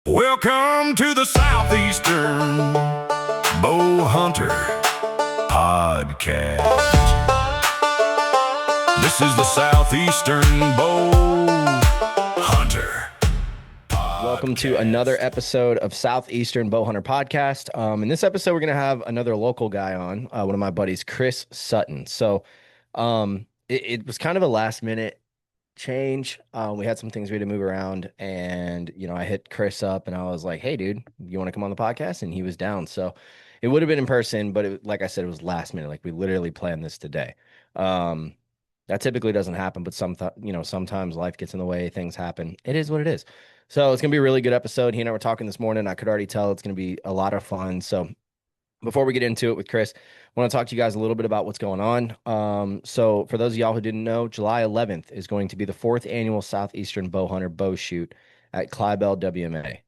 Welcome to the Southeastern Bow Hunter Podcast. This is the Southeastern Bow Hunter Podcast. Welcome to another episode of Southeastern Bow Hunter Podcast. In this episode, we're going to have another local guy on, one of my buddies, Chris Sutton. So it was kind of a last minute change. We had some things we had to move around, and I hit Chris up and I was like, hey dude, you want to come on the podcast? And he was down. So it would have been in person, but like I said, it was last minute. Like we literally planned this today. That typically doesn't happen, but sometimes life gets in the way, things happen. It is what it is. So it's gonna be a really good episode. He and I were talking this morning. I could already tell it's gonna be a lot of fun. So before we get into it with Chris, I want to talk to you guys a little bit about what's going on. So for those of y'all who didn't know, July 11th is going to be the 4th annual Southeastern Bow Hunter Bow Shoot at Clybell WMA.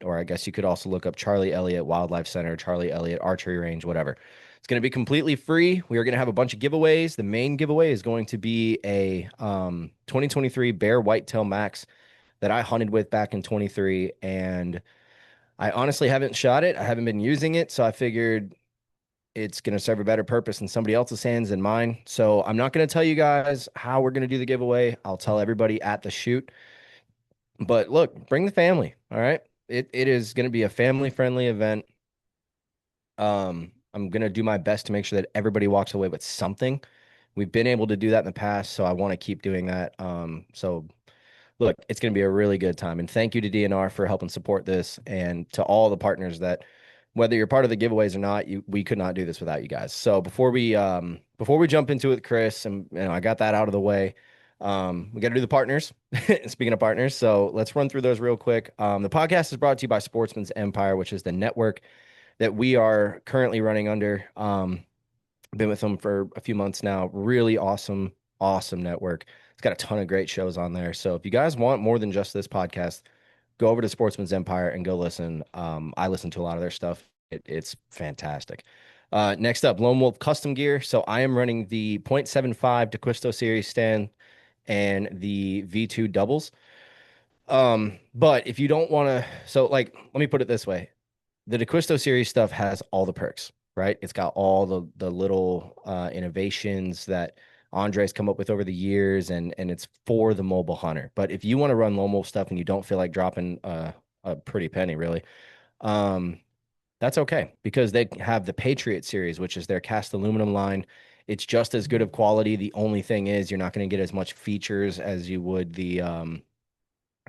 Or I guess you could also look up Charlie Elliott Wildlife Center, Charlie Elliott Archery Range, whatever. It's going to be completely free. We are going to have a bunch of giveaways. The main giveaway is going to be a 2023 Bear Whitetail Max that I hunted with back in 23, and I honestly haven't shot it. I haven't been using it, so I figured it's going to serve a better purpose in somebody else's hands than mine. So I'm not going to tell you guys how we're going to do the giveaway. I'll tell everybody at the shoot. But look, bring the family, all right? It is going to be a family-friendly event. I'm going to do my best to make sure that everybody walks away with something. We've been able to do that in the past, so I want to keep doing that. So look, it's going to be a really good time. And thank you to DNR for helping support this, and to all the partners that, whether you're part of the giveaways or not, we could not do this without you guys. So before we jump into it with Chris, and I got that out of the way, we got to do the partners. Speaking of partners, so let's run through those real quick. The podcast is brought to you by Sportsman's Empire, which is the network that we are currently running under. Been with them for a few months now. Really awesome network. It's got a ton of great shows on there. So if you guys want more than just this podcast, go over to Sportsman's Empire and go listen. I listen to a lot of their stuff. It's fantastic. Next up, Lone Wolf Custom Gear. So I am running the .75 DeQuisto Series stand and the V2 doubles. But if you don't want to, so like, let me put it this way. The DeQuisto Series stuff has all the perks, right? It's got all the little innovations that Andre's come up with over the years, and it's for the mobile hunter. But if you want to run lone wolf stuff and you don't feel like dropping a pretty penny, really, that's okay, because they have the Patriot series, which is their cast aluminum line. It's just as good of quality. The only thing is you're not going to get as much features as you would the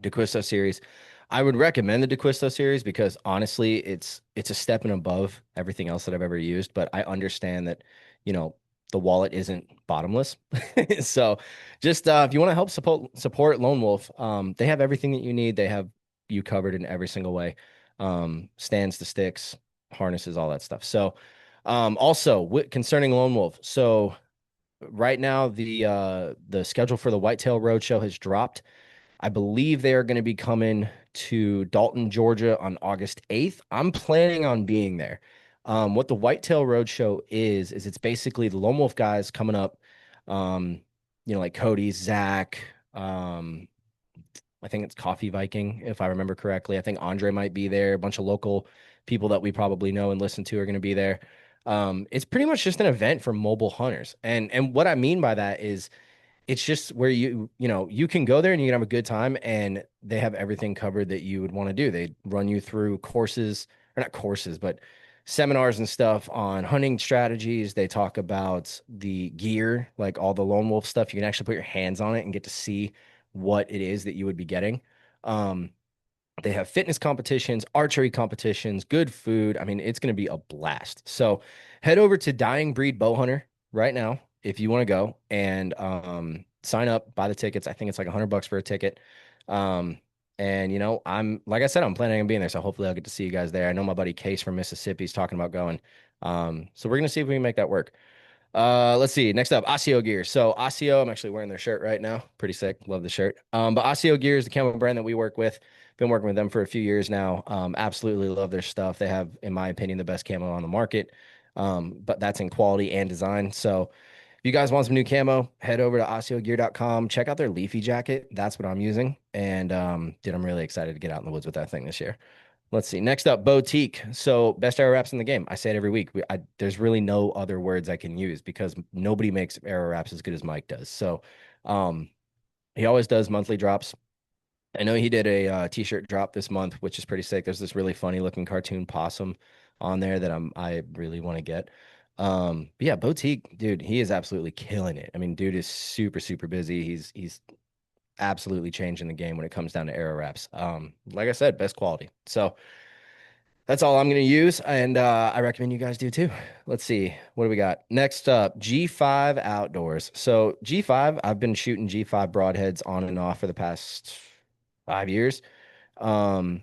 DeQuisto series. I would recommend the DeQuisto series because honestly, it's a step and above everything else that I've ever used. But I understand that, the wallet isn't bottomless. So just if you want to help support Lone Wolf, they have everything that you need. They have you covered in every single way. Stands to sticks, harnesses, all that stuff. So also concerning Lone Wolf. So right now the schedule for the Whitetail Roadshow has dropped. I believe they are going to be coming to Dalton, Georgia on August 8th. I'm planning on being there. What the Whitetail Roadshow is it's basically the Lone Wolf guys coming up, like Cody, Zach, I think it's Coffee Viking, if I remember correctly. I think Andre might be there. A bunch of local people that we probably know and listen to are going to be there. It's pretty much just an event for mobile hunters. And what I mean by that is it's just where you can go there and you can have a good time, and they have everything covered that you would want to do. They run you through courses, or not courses, but seminars and stuff on hunting strategies. They talk about the gear, like all the Lone Wolf stuff. You can actually put your hands on it and get to see what it is that you would be getting. They have fitness competitions, archery competitions, good food. I mean, it's going to be a blast. So head over to Dying Breed Bow Hunter right now if you want to go and sign up, buy the tickets. I think it's like $100 for a ticket. And I'm, like I said, I'm planning on being there, so hopefully I'll get to see you guys there. I know my buddy Case from Mississippi is talking about going. So we're gonna see if we can make that work. Let's see. Next up, Osseo Gear. So Osseo, I'm actually wearing their shirt right now. Pretty sick. Love the shirt. But Osseo Gear is the camo brand that we work with. Been working with them for a few years now. Absolutely love their stuff. They have, in my opinion, the best camo on the market. But that's in quality and design. So you guys want some new camo, head over to oseogear.com. Check out their leafy jacket. That's what I'm using. And dude, I'm really excited to get out in the woods with that thing this year. Let's see. Next up, boutique. So best arrow wraps in the game. I say it every week. There's really no other words I can use because nobody makes arrow wraps as good as Mike does. So um, he always does monthly drops. I know he did a t-shirt drop this month, which is pretty sick. There's this really funny looking cartoon possum on there that I really want to get. But yeah, boutique, dude, he is absolutely killing it. I mean, dude is super, super busy. He's absolutely changing the game when it comes down to arrow wraps. Like I said, best quality. So that's all I'm going to use, and I recommend you guys do too. Let's see, what do we got next up? G5 Outdoors. So G5, I've been shooting G5 broadheads on and off for the past 5 years. Um,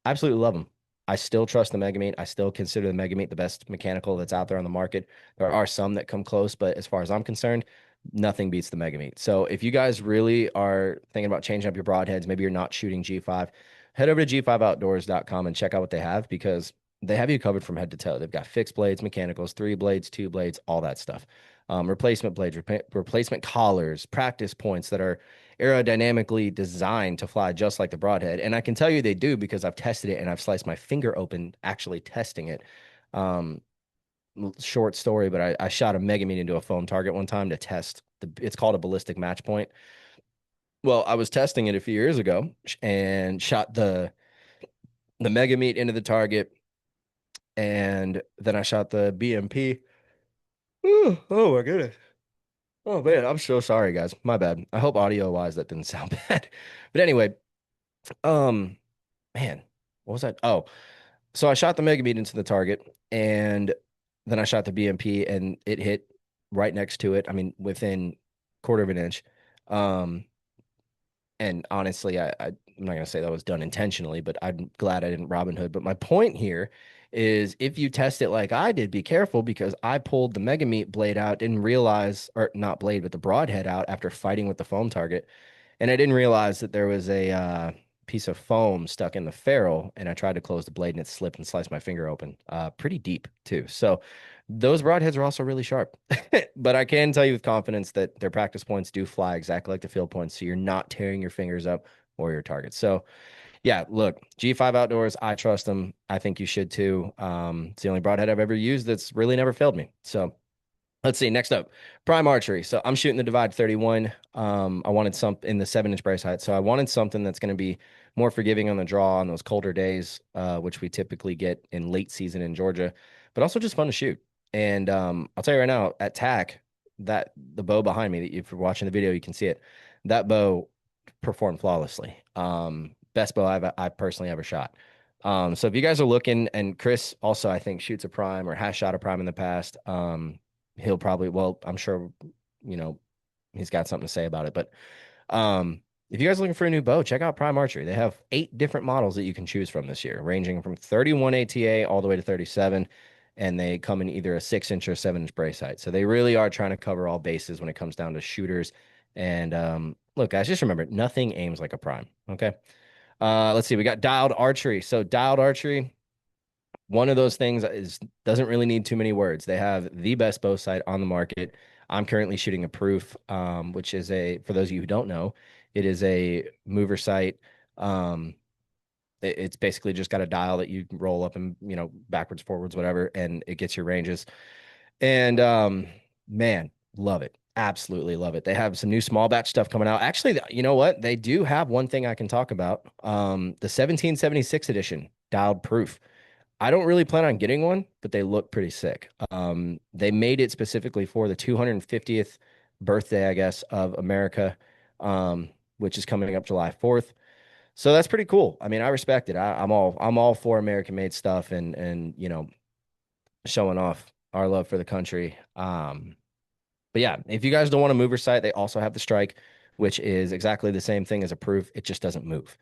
Absolutely love them. I still trust the Megamate. I still consider the Megamate the best mechanical that's out there on the market. There are some that come close, but as far as I'm concerned, nothing beats the Megamate. So if you guys really are thinking about changing up your broadheads, maybe you're not shooting G5, head over to g5outdoors.com and check out what they have because they have you covered from head to toe. They've got fixed blades, mechanicals, 3 blades, 2 blades, all that stuff. Replacement blades, replacement collars, practice points that are aerodynamically designed to fly just like the broadhead. And I can tell you they do because I've tested it and I've sliced my finger open actually testing it. Um, Short story, but I shot a Megamine into a foam target one time to test it's called a ballistic match point. Well, I was testing it a few years ago and shot the Megamite into the target, and then I shot the BMP. Oh my goodness. Oh man, I'm so sorry, guys. My bad. I hope audio wise that didn't sound bad. But anyway, um, man, what was that? Oh, so I shot the Mega Meat into the target, and then I shot the BMP, and it hit right next to it. I mean, within quarter of an inch. Um, and honestly, I'm not gonna say that was done intentionally, but I'm glad I didn't Robin Hood. But my point here is, if you test it like I did, be careful because I pulled the Mega Meat blade out, didn't realize, or not blade, but the broadhead out after fighting with the foam target. And I didn't realize that there was a piece of foam stuck in the ferrule, and I tried to close the blade and it slipped and sliced my finger open, pretty deep too. So those broadheads are also really sharp. But I can tell you with confidence that their practice points do fly exactly like the field points, so you're not tearing your fingers up or your targets. So yeah, look, G5 Outdoors, I trust them. I think you should too. It's the only broadhead I've ever used that's really never failed me. So let's see. Next up, prime archery. So I'm shooting the Divide 31. I wanted some in the 7-inch brace height. So I wanted something that's going to be more forgiving on the draw on those colder days, which we typically get in late season in Georgia, but also just fun to shoot. And I'll tell you right now, at TAC, that the bow behind me, that if you're watching the video, you can see it. That bow performed flawlessly. Best bow I personally ever shot. So if you guys are looking, and Chris also I think shoots a prime or has shot a prime in the past. He'll probably, well, I'm sure, you know, he's got something to say about it. But if you guys are looking for a new bow, check out Prime Archery. They have 8 different models that you can choose from this year, ranging from 31 ATA all the way to 37. And they come in either a 6-inch or 7-inch brace height. So they really are trying to cover all bases when it comes down to shooters. And look, guys, just remember, nothing aims like a prime. Okay. Let's see. We got dialed archery. So dialed archery, one of those things is doesn't really need too many words. They have the best bow sight on the market. I'm currently shooting a Proof, which is for those of you who don't know, it is a mover sight. Um, it's basically just got a dial that you roll up and, backwards, forwards, whatever, and it gets your ranges. And man, love it. Absolutely love it. They have some new small batch stuff coming out. Actually, you know what? They do have one thing I can talk about. The 1776 edition dialed Proof. I don't really plan on getting one, but they look pretty sick. They made it specifically for the 250th birthday, I guess, of America, which is coming up July 4th. So that's pretty cool. I mean, I respect it. I'm all for American made stuff and showing off our love for the country. But yeah, if you guys don't want a mover sight, they also have the Strike, which is exactly the same thing as a Proof. It just doesn't move.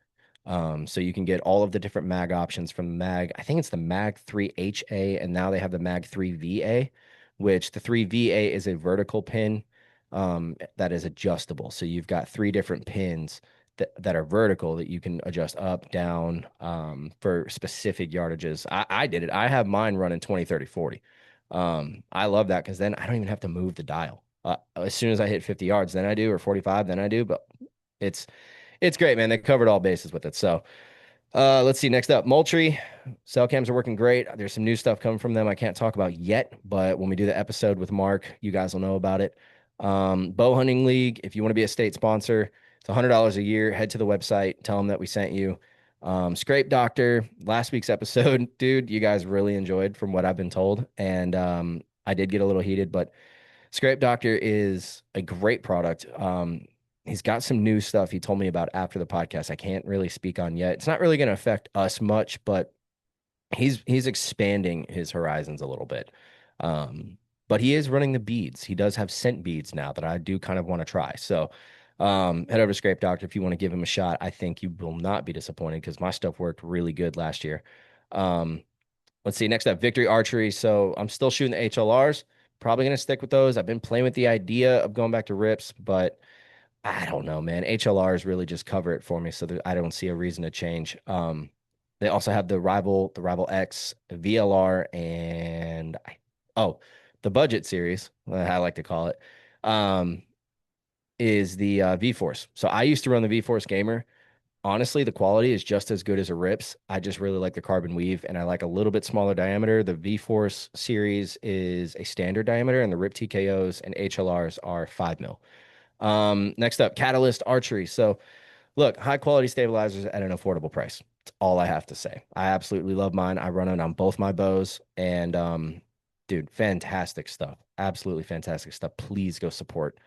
So you can get all of the different mag options from the mag. I think it's the Mag 3HA, and now they have the Mag 3VA, which the 3VA is a vertical pin that is adjustable. So you've got 3 different pins that are vertical that you can adjust up, down for specific yardages. I did it. I have mine running 20, 30, 40. I love that because then I don't even have to move the dial. As soon as I hit 50 yards, then I do, or 45, then I do. But it's it's great, man. They covered all bases with it. So let's see. Next up, Moultrie. Cell cams are working great. There's some new stuff coming from them I can't talk about yet, but when we do the episode with Mark, you guys will know about it. Bow Hunting League, if you want to be a state sponsor, it's $100 a year. Head to the website, tell them that we sent you. Scrape Doctor, last week's episode, dude, you guys really enjoyed from what I've been told. And I did get a little heated, but Scrape Doctor is a great product. He's got some new stuff he told me about after the podcast. I can't really speak on yet. It's not really going to affect us much, but he's expanding his horizons a little bit. But he is running the beads. He does have scent beads now that I do kind of want to try. So head over to Scrape Doctor if you want to give him a shot. I think you will not be disappointed because my stuff worked really good last year. Um, let's see. Next up, Victory Archery. So I'm still shooting the HLRs. Probably going to stick with those. I've been playing with the idea of going back to rips, but I don't know, man. HLRs really just cover it for me, so I don't see a reason to change. They also have the Rival X, VLR, and oh, the budget series, I like to call it, is the V-Force. So I used to run the V-Force Gamer. Honestly, the quality is just as good as a Rips. I just really like the carbon weave, and I like a little bit smaller diameter. The V-Force series is a standard diameter, and the Rip TKOs and HLRs are 5 mil. Next up, Catalyst Archery. So, look, high quality stabilizers at an affordable price. That's all I have to say. I absolutely love mine. I run it on both my bows, and dude, fantastic stuff. Absolutely fantastic stuff. Please go support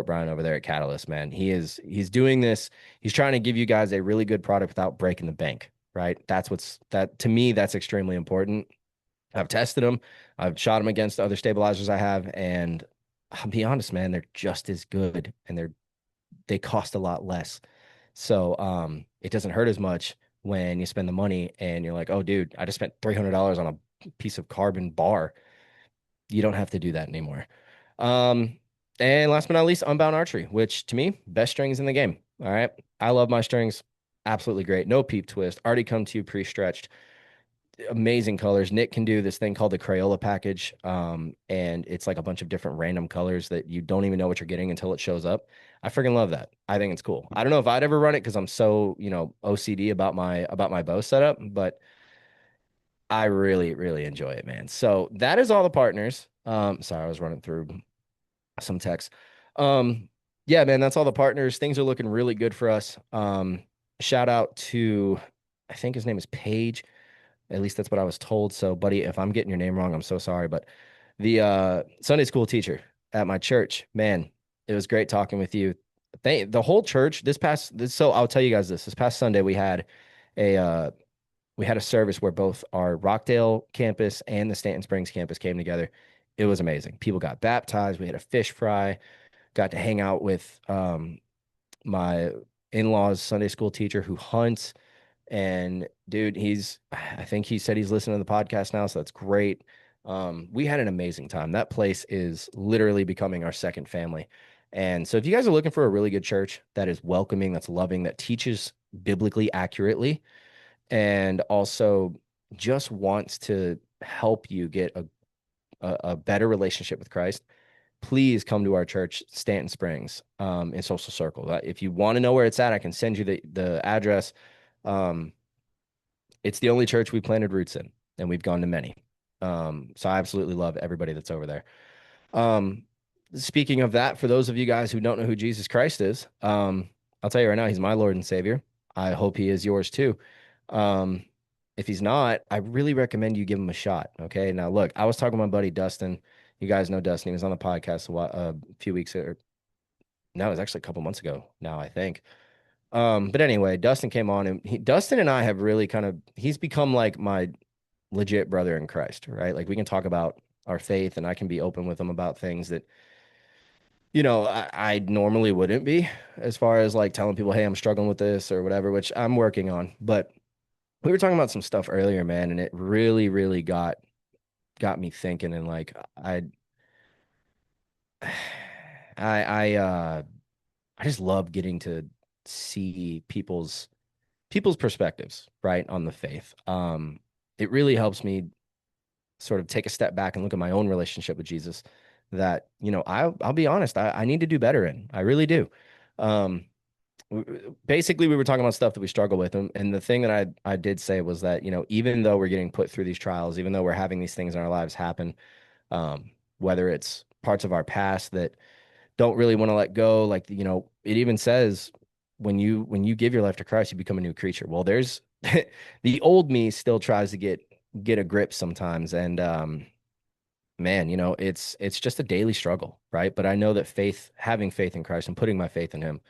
Brian over there at Catalyst, man. He's doing this. He's trying to give you guys a really good product without breaking the bank, right? That to me, that's extremely important. I've tested them. I've shot them against other stabilizers I have, and I'll be honest, man, they're just as good and they cost a lot less. So it doesn't hurt as much when you spend the money and you're like, oh, dude, I just spent $300 on a piece of carbon bar. You don't have to do that anymore. Um, and last but not least, Unbound Archery, which to me, best strings in the game. All right. I love my strings. Absolutely great. No peep twist. Already come to you pre-stretched. Amazing colors. Nick can do this thing called the Crayola package. And it's like a bunch of different random colors that you don't even know what you're getting until it shows up. I freaking love that. I think it's cool. I don't know if I'd ever run it because I'm so, OCD about my bow setup, but I really, really enjoy it, man. So that is all the partners. Sorry, I was running through some text. Um, yeah, man, that's all the partners. Things are looking really good for us. Shout out to, I think his name is Paige. At least that's what I was told. So, buddy, if I'm getting your name wrong, I'm so sorry. But the Sunday school teacher at my church, man, it was great talking with you. The whole church so I'll tell you guys this past Sunday a uh, we had a service where both our Rockdale campus and the Stanton Springs campus came together. It was amazing. People got baptized. We had a fish fry. Got to hang out with my in-laws Sunday school teacher who hunts. And dude, I think he said he's listening to the podcast now, so that's great. We had an amazing time. That place is literally becoming our second family. And so if you guys are looking for a really good church that is welcoming, that's loving, that teaches biblically accurately, and also just wants to help you get a better relationship with Christ, please come to our church, Stanton Springs, in Social Circle. If you want to know where it's at, I can send you the address. It's the only church we planted roots in, and we've gone to many. So I absolutely love everybody that's over there. Speaking of that, for those of you guys who don't know who Jesus Christ is, I'll tell you right now, he's my Lord and Savior. I hope he is yours too. If he's not, I really recommend you give him a shot. Okay. Now, look, I was talking to my buddy Dustin. You guys know Dustin. He was on the podcast a few weeks or no, it was actually a couple months ago now, I think. But anyway, Dustin came on and Dustin and I have really he's become like my legit brother in Christ, right? Like we can talk about our faith and I can be open with him about things that, I normally wouldn't be, as far as like telling people, hey, I'm struggling with this or whatever, which I'm working on. But we were talking about some stuff earlier, man, and it really, really got me thinking. And like I I just love getting to see people's perspectives, right, on the faith. It really helps me sort of take a step back and look at my own relationship with Jesus that, I'll be honest, I need to do better in. I really do. Um, Basically we were talking about stuff that we struggle with. And the thing that I did say was that, even though we're getting put through these trials, even though we're having these things in our lives happen, whether it's parts of our past that don't really want to let go, like, it even says when you give your life to Christ, you become a new creature. Well, there's the old me still tries to get a grip sometimes. And man, it's just a daily struggle, right? But I know that having faith in Christ and putting my faith in him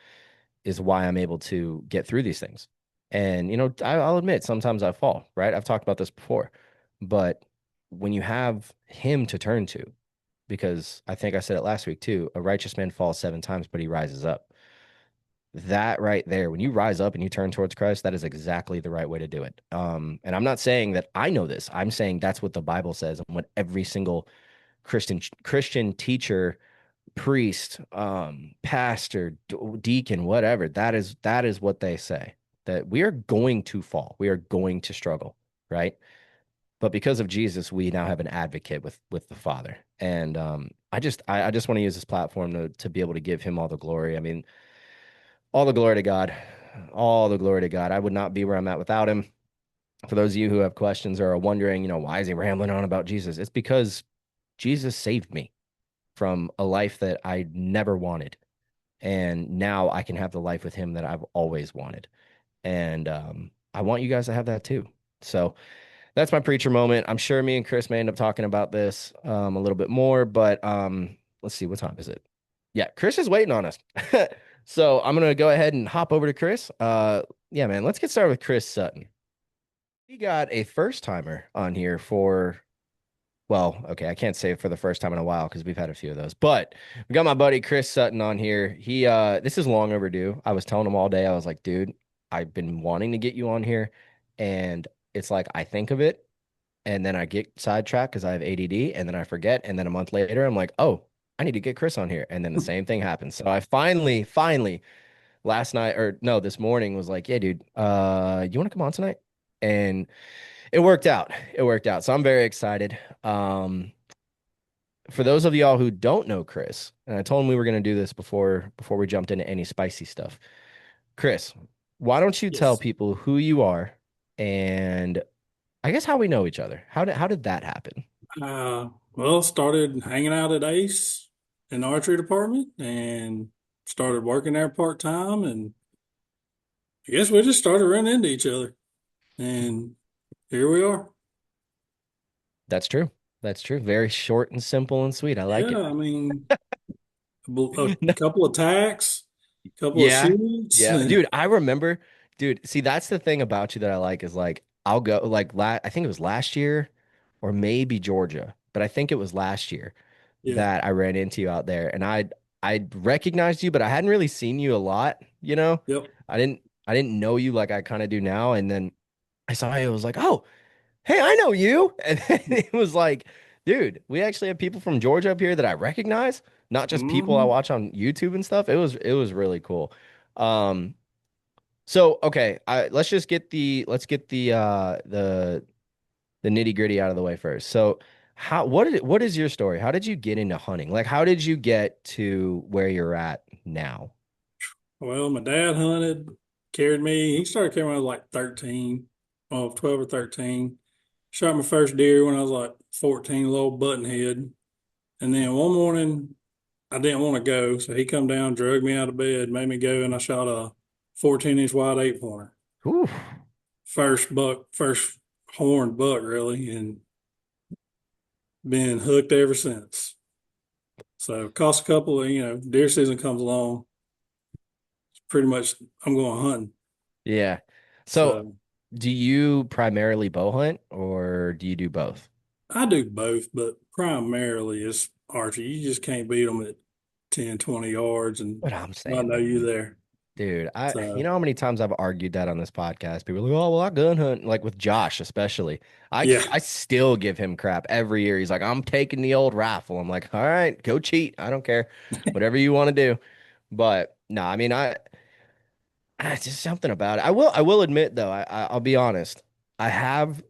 is why I'm able to get through these things. And, I'll admit sometimes I fall, right? I've talked about this before, but when you have him to turn to, because I think I said it last week too, a righteous man falls 7 times, but he rises up. That right there, when you rise up and you turn towards Christ, that is exactly the right way to do it. And I'm not saying that I know this. I'm saying that's what the Bible says and what every single Christian teacher, priest, pastor, deacon, whatever, that is what they say, that we are going to fall. We are going to struggle, right? But because of Jesus, we now have an advocate with the Father. And I just want to use this platform to be able to give him all the glory. I mean, all the glory to God. All the glory to God. I would not be where I'm at without him. For those of you who have questions or are wondering, why is he rambling on about Jesus? It's because Jesus saved me from a life that I never wanted. And now I can have the life with him that I've always wanted. And I want you guys to have that too. So that's my preacher moment. I'm sure me and Chris may end up talking about this a little bit more, but let's see, what time is it? Yeah, Chris is waiting on us. So I'm gonna go ahead and hop over to Chris. Yeah, man, let's get started with Chris Sutton. We got a first timer on here for, well, okay, I can't say for the first time in a while because we've had a few of those, but we got my buddy Chris Sutton on here. This is long overdue. I was telling him all day, I was like, dude, I've been wanting to get you on here, and it's like I think of it and then I get sidetracked because I have ADD, and then I forget, and then a month later I'm like, oh, I need to get Chris on here, and then the same thing happens. So I finally last night, or no, this morning was like, yeah, dude, you want to come on tonight? And it worked out. It worked out. So I'm very excited. For those of y'all who don't know Chris, and I told him we were going to do this before we jumped into any spicy stuff. Chris, why don't you tell Yes. people who you are and I guess how we know each other? How did that happen? Well, started hanging out at Ace in the archery department and started working there part time. And I guess we just started running into each other. And here we are. That's true. That's true. Very short and simple and sweet. I like Yeah, it. I mean, a No. couple of tacks, a couple of Yeah. shoots. Yeah. Dude, I remember, dude, see, that's the thing about you that I like is like I'll go like I think it was last year or maybe Georgia, but I think it was last year Yeah, that I ran into you out there and I recognized you, but I hadn't really seen you a lot. yep. I didn't know you like I kind of do now. And then I saw you, I was like, oh, hey, I know you. And then it was like, dude, we actually have people from Georgia up here that I recognize, not just people I Hmm. watch on YouTube and stuff. It was really cool. Um, so okay, let's get the nitty gritty out of the way first. So what is your story? How did you get into hunting? Like how did you get to where you're at now? Well, my dad hunted, carried me. He started carrying me when I was like 13, 12 or 13. Shot my first deer when I was like 14, a little button head. And then one morning, I didn't want to go, so he come down, dragged me out of bed, made me go, and I shot a 14-inch wide 8 pointer. Ooh, First buck, first horned buck, really, and been hooked ever since. So cost a couple of, deer season comes along, pretty much I'm going hunting. yeah. So So do you primarily bow hunt or do you do both? I do both, but primarily it's archery. You just can't beat them at 10, 20 yards, and What I'm I saying, know you man. there. Dude, you So know how many times I've argued that on this podcast? People are like, oh, well, I gun hunt, like with Josh, especially. yeah, I still give him crap every year. He's like, I'm taking the old rifle. I'm like, all right, go cheat. I don't care. Whatever you want to do. But no, I mean, it's just something about it. I will admit though, I'll be honest. I have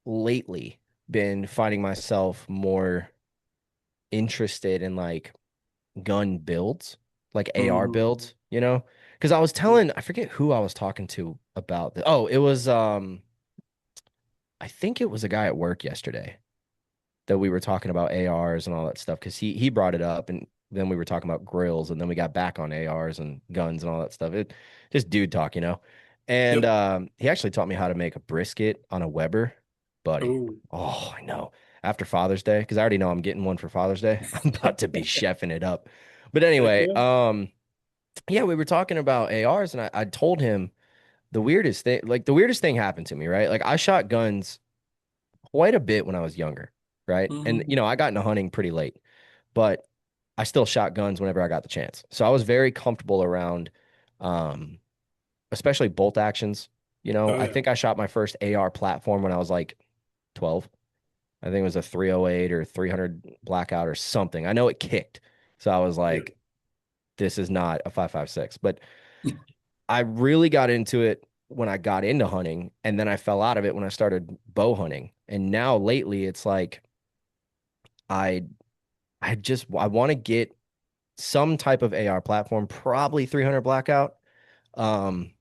lately been finding myself more. interested in like gun builds, like AR Mm-hmm. builds, you know? Because I forget who I was talking to about this. Oh, it was I think it was a guy at work yesterday that we were talking about ARs and all that stuff because he brought it up and then we were talking about grills and then we got back on ARs and guns and all that stuff. It just dude talk, you know. And Yep. he actually taught me how to make a brisket on a Weber, buddy. Oh, Oh, I know. After Father's Day, because I already know I'm getting one for Father's Day. I'm about to be chefing it up. But heck anyway, yeah. yeah, we were talking about ARs and I told him the weirdest thing happened to me, right? Like I shot guns quite a bit when I was younger, right? And Mm-hmm. I got into hunting pretty late, but I still shot guns whenever I got the chance. So I was very comfortable around, um, especially bolt actions. Oh I yeah. think I shot my first AR platform when I was like 12. I think it was a 308 or 300 blackout or something. I know it kicked. So I was Yeah. like, this is not a 5.56. But I really got into it when I got into hunting, and then I fell out of it when I started bow hunting. And now lately, it's like I I want to get some type of AR platform, probably 300 blackout. Um,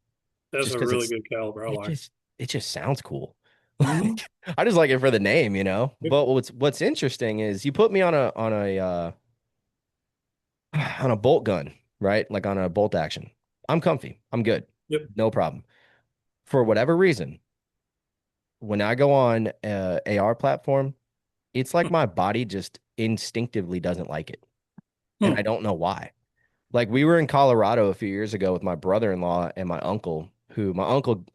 That's just a because really good caliber. I like. it just sounds cool. Mm-hmm. Like I just like it for the name, you know. Yep. But what's interesting is you put me on on a bolt gun, right? Like on a bolt action. I'm comfy. I'm good. Yep. No problem. For whatever reason, when I go on a AR platform, it's like my body just instinctively doesn't like it. And I Hmm. don't know why. Like we were in Colorado a few years ago with my brother-in-law and my uncle, who my uncle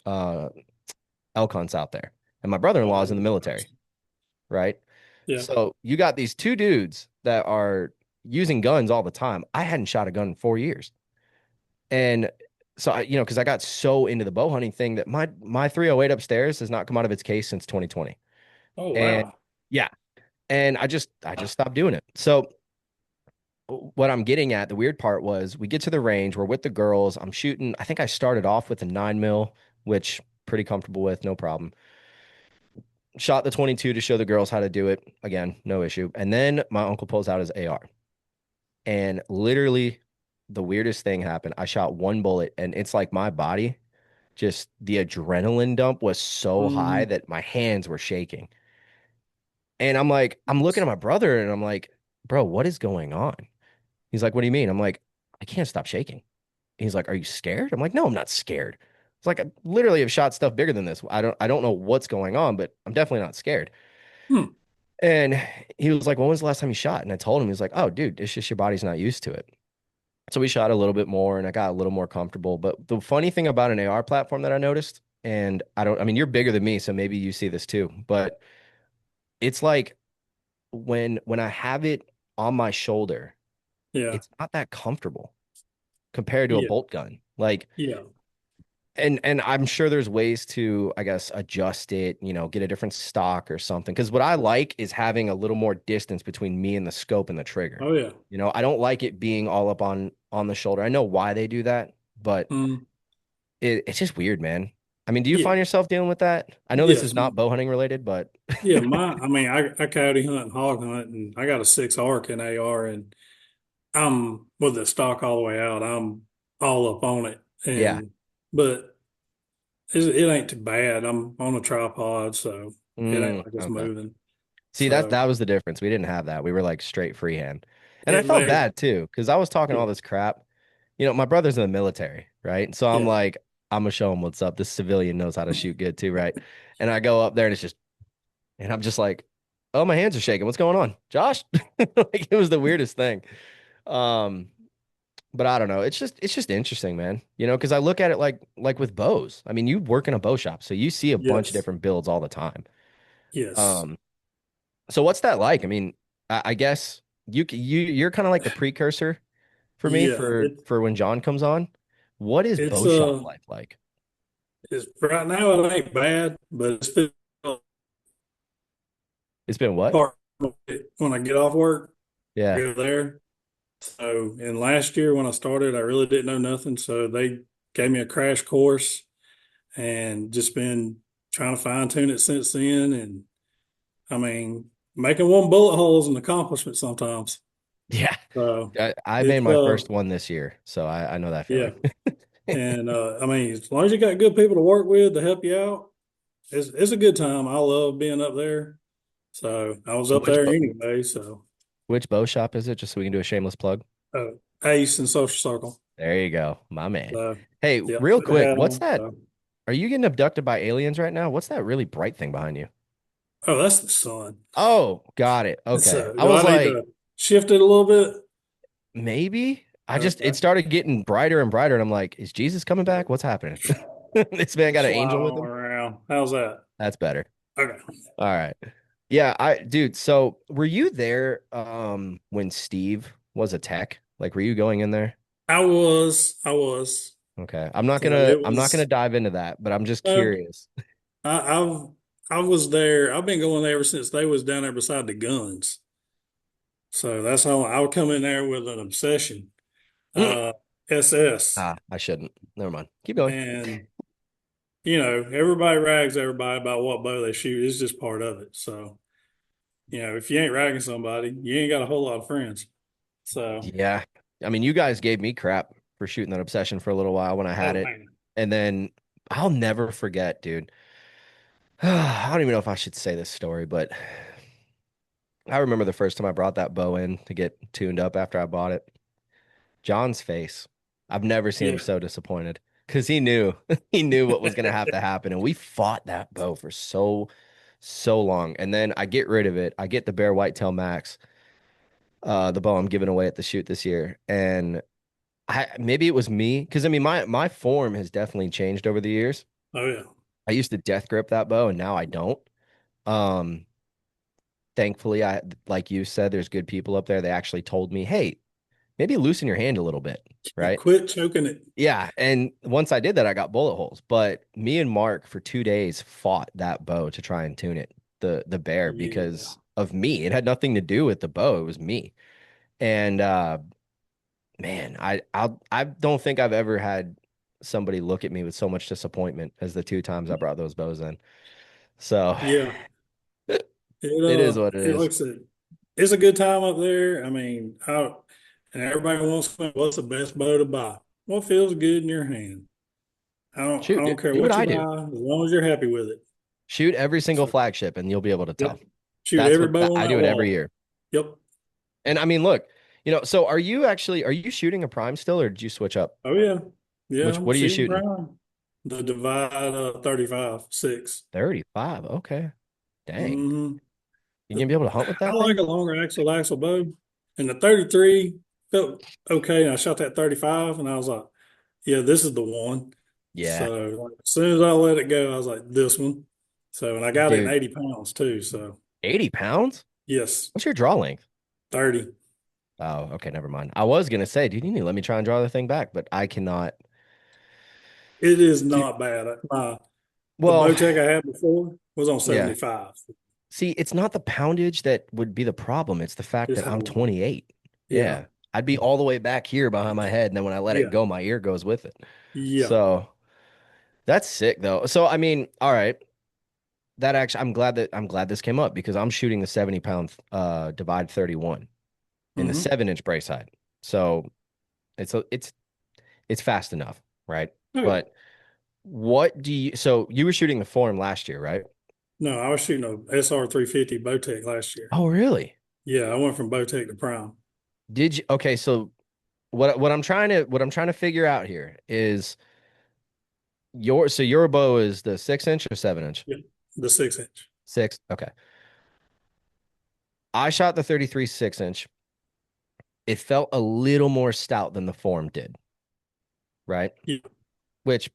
elk hunts out there. And my brother-in-law is in the Oh, military, nice. right? Yeah. So you got these two dudes that are using guns all the time. I hadn't shot a gun in 4 years. And so because I got so into the bow hunting thing that my 308 upstairs has not come out of its case since 2020. Oh And wow. yeah, and I just stopped doing it. So what I'm getting at, the weird part was we get to the range, we're with the girls. I'm shooting, I think I started off with a 9 mil, which pretty comfortable with, no problem. Shot the 22 to show the girls how to do it. Again, no issue. And then my uncle pulls out his AR. And literally the weirdest thing happened. I shot one bullet and it's like my body, just the adrenaline dump was so high Mm-hmm. that my hands were shaking. And I'm like, I'm looking at my brother and I'm like, bro, what is going on? He's like, what do you mean? I'm like, I can't stop shaking. He's like, are you scared? I'm like, no, I'm not scared. It's like I literally have shot stuff bigger than this. I don't know what's going on, but I'm definitely not scared. Hmm. And he was like, when was the last time you shot? And I told him, he was like, oh, dude, it's just your body's not used to it. So we shot a little bit more and I got a little more comfortable. But the funny thing about an AR platform that I noticed, and I mean, you're bigger than me, so maybe you see this too, but it's like when I have it on my shoulder, Yeah. it's not that comfortable compared to a Yeah. bolt gun. Like, Yeah. and I'm sure there's ways to, I guess, adjust it, get a different stock or something. Because what I like is having a little more distance between me and the scope and the trigger. Oh yeah. I don't like it being all up on the shoulder. I know why they do that, but Mm. it's just weird, man. I mean, do you Yeah. find yourself dealing with that? I know this is Yes. not bow hunting related, but Yeah. I mean, I coyote hunt and hog hunt, and I got a 6 arc in AR, and I'm with the stock all the way out. I'm all up on it, yeah. but it ain't too bad. I'm on a tripod, so it ain't like it's Okay. moving. See, that So that was the difference. We didn't have that. We were like straight freehand. And I it felt made, bad too, because I was talking yeah, all this crap. My brother's in the military, right? So I'm yeah. like, I'm gonna show him what's up. This civilian knows how to shoot good too, right? And I go up there and and I'm just like, oh, my hands are shaking. What's going on, Josh? Like it was the weirdest thing. Um, but I don't know. It's just interesting, man. Because I look at it like with bows. I mean, you work in a bow shop, so you see a bunch of Yes, different builds all the time. yes, Um, So what's that like? I mean, I guess you're kind of like the precursor for me yeah. for when John comes on. What is It's bow shop life like? it's right now it ain't bad, but it's been It's been what? hard when I get off work, I Yeah. go there. So, and last year when I started, I really didn't know nothing. So they gave me a crash course and just been trying to fine tune it since then. And I mean, making one bullet hole is an accomplishment sometimes. Yeah. So I made it's my first one this year, so I know that yeah. feeling. And I mean, as long as you got good people to work with to help you out, it's a good time. I love being up there. So I was up Which there bow, anyway. So which bow shop is it? Just so we can do a shameless plug. uh, Ace and Social Circle. There you go, my man. So Hey, yeah, real put the quick, hat what's on. that? So. Are you getting abducted by aliens right now? What's that really bright thing behind you? Oh, that's the sun. Oh, got it. Okay. So I do I was need like, to shift it a little bit? maybe. It Okay. started getting brighter and brighter, and I'm like, is Jesus coming back? What's happening? This man got an Slide angel with all him. around. How's that? That's better. Okay. All right. Yeah, dude, so were you there when Steve was a tech? Like, were you going in there? I was. Okay. So it I'm not gonna was. dive into that, but I'm just Uh, curious. I, I've I was there. I've been going there ever since they was down there beside the guns. So that's how I would come in there with an obsession. Mm. Uh, SS, I shouldn't. Never mind. Keep going. and everybody rags everybody about what bow they shoot. It's just part of it. So if you ain't ragging somebody, you ain't got a whole lot of friends. So, Yeah. I mean, you guys gave me crap for shooting that obsession for a little while when I had oh it. man, And then I'll never forget, dude. I don't even know if I should say this story, but I remember the first time I brought that bow in to get tuned up after I bought it. John's face. I've never seen him yeah, so disappointed because he knew he knew what was going to have to happen. And we fought that bow for so long. And then I get rid of it. I get the Bear Whitetail Max, the bow I'm giving away at the shoot this year. And maybe it was me because I mean my form has definitely changed over the years. oh yeah, I used to death grip that bow and now I don't. Um, thankfully, I like you said, there's good people up there. They actually told me, hey, maybe loosen your hand a little bit, right? quit choking it. Yeah, and once I did that, I got bullet holes. But me and Mark for 2 days fought that bow to try and tune it, the bear, Yeah, because of me. It had nothing to do with the bow. It was me. And man, I don't think I've ever had somebody look at me with so much disappointment as the 2 times I brought those bows in. So yeah. it is what it It is. looks it's a good time up there. I mean, and everybody wants to know what's the best bow to buy. What feels good in your hand? I Shoot, don't care do what what you I do. buy, as long as you're happy with it. Shoot every single So, flagship and you'll be able to tell. yep. Shoot every bow on I that do it every wall. year. Yep. And I mean, look, so are you shooting a prime still or did you switch up? Oh yeah. Yeah, I'm What are you shooting shooting? prime. The Divide 35 6. 35. Okay. Dang. Mm-hmm. You gonna be able to hunt with I that like thing? a longer axle bow. And the 33 felt okay. And I shot that 35 and I was like, yeah, this is the one. Yeah. So like, as soon as I let it go, I was like, this one. So, and I got it in Dude, 80 pounds too. So 80 pounds? yes, What's your draw length? 30. Oh, okay, never mind. I was gonna say, dude, you need to let me try and draw the thing back, but I cannot. It is Dude, not bad. The well, Bowtech I had before was on yeah. 75. See, it's not the poundage that would be the problem. It's the fact Just that how I'm long. 28. Yeah. Yeah. I'd be all the way back here behind my head, and then when I let it Yeah. go, my ear goes with it. Yeah. So that's sick though. So I mean, all right. That actually I'm glad this came up because I'm shooting the 70-pound divide 31 in the Mm-hmm. 7-inch brace height. So it's fast enough, right? Oh, yeah. But so you were shooting the form last year, right? No, I was shooting a SR 350 Bowtech last year. Oh, really? Yeah, I went from Bowtech to Prime. Did you? Okay, so what I'm trying to figure out here is your bow is the 6-inch or 7-inch? Yep. The 6-inch. Six. Okay. I shot the 33 6-inch. It felt a little more stout than the form did, right? Yeah. Which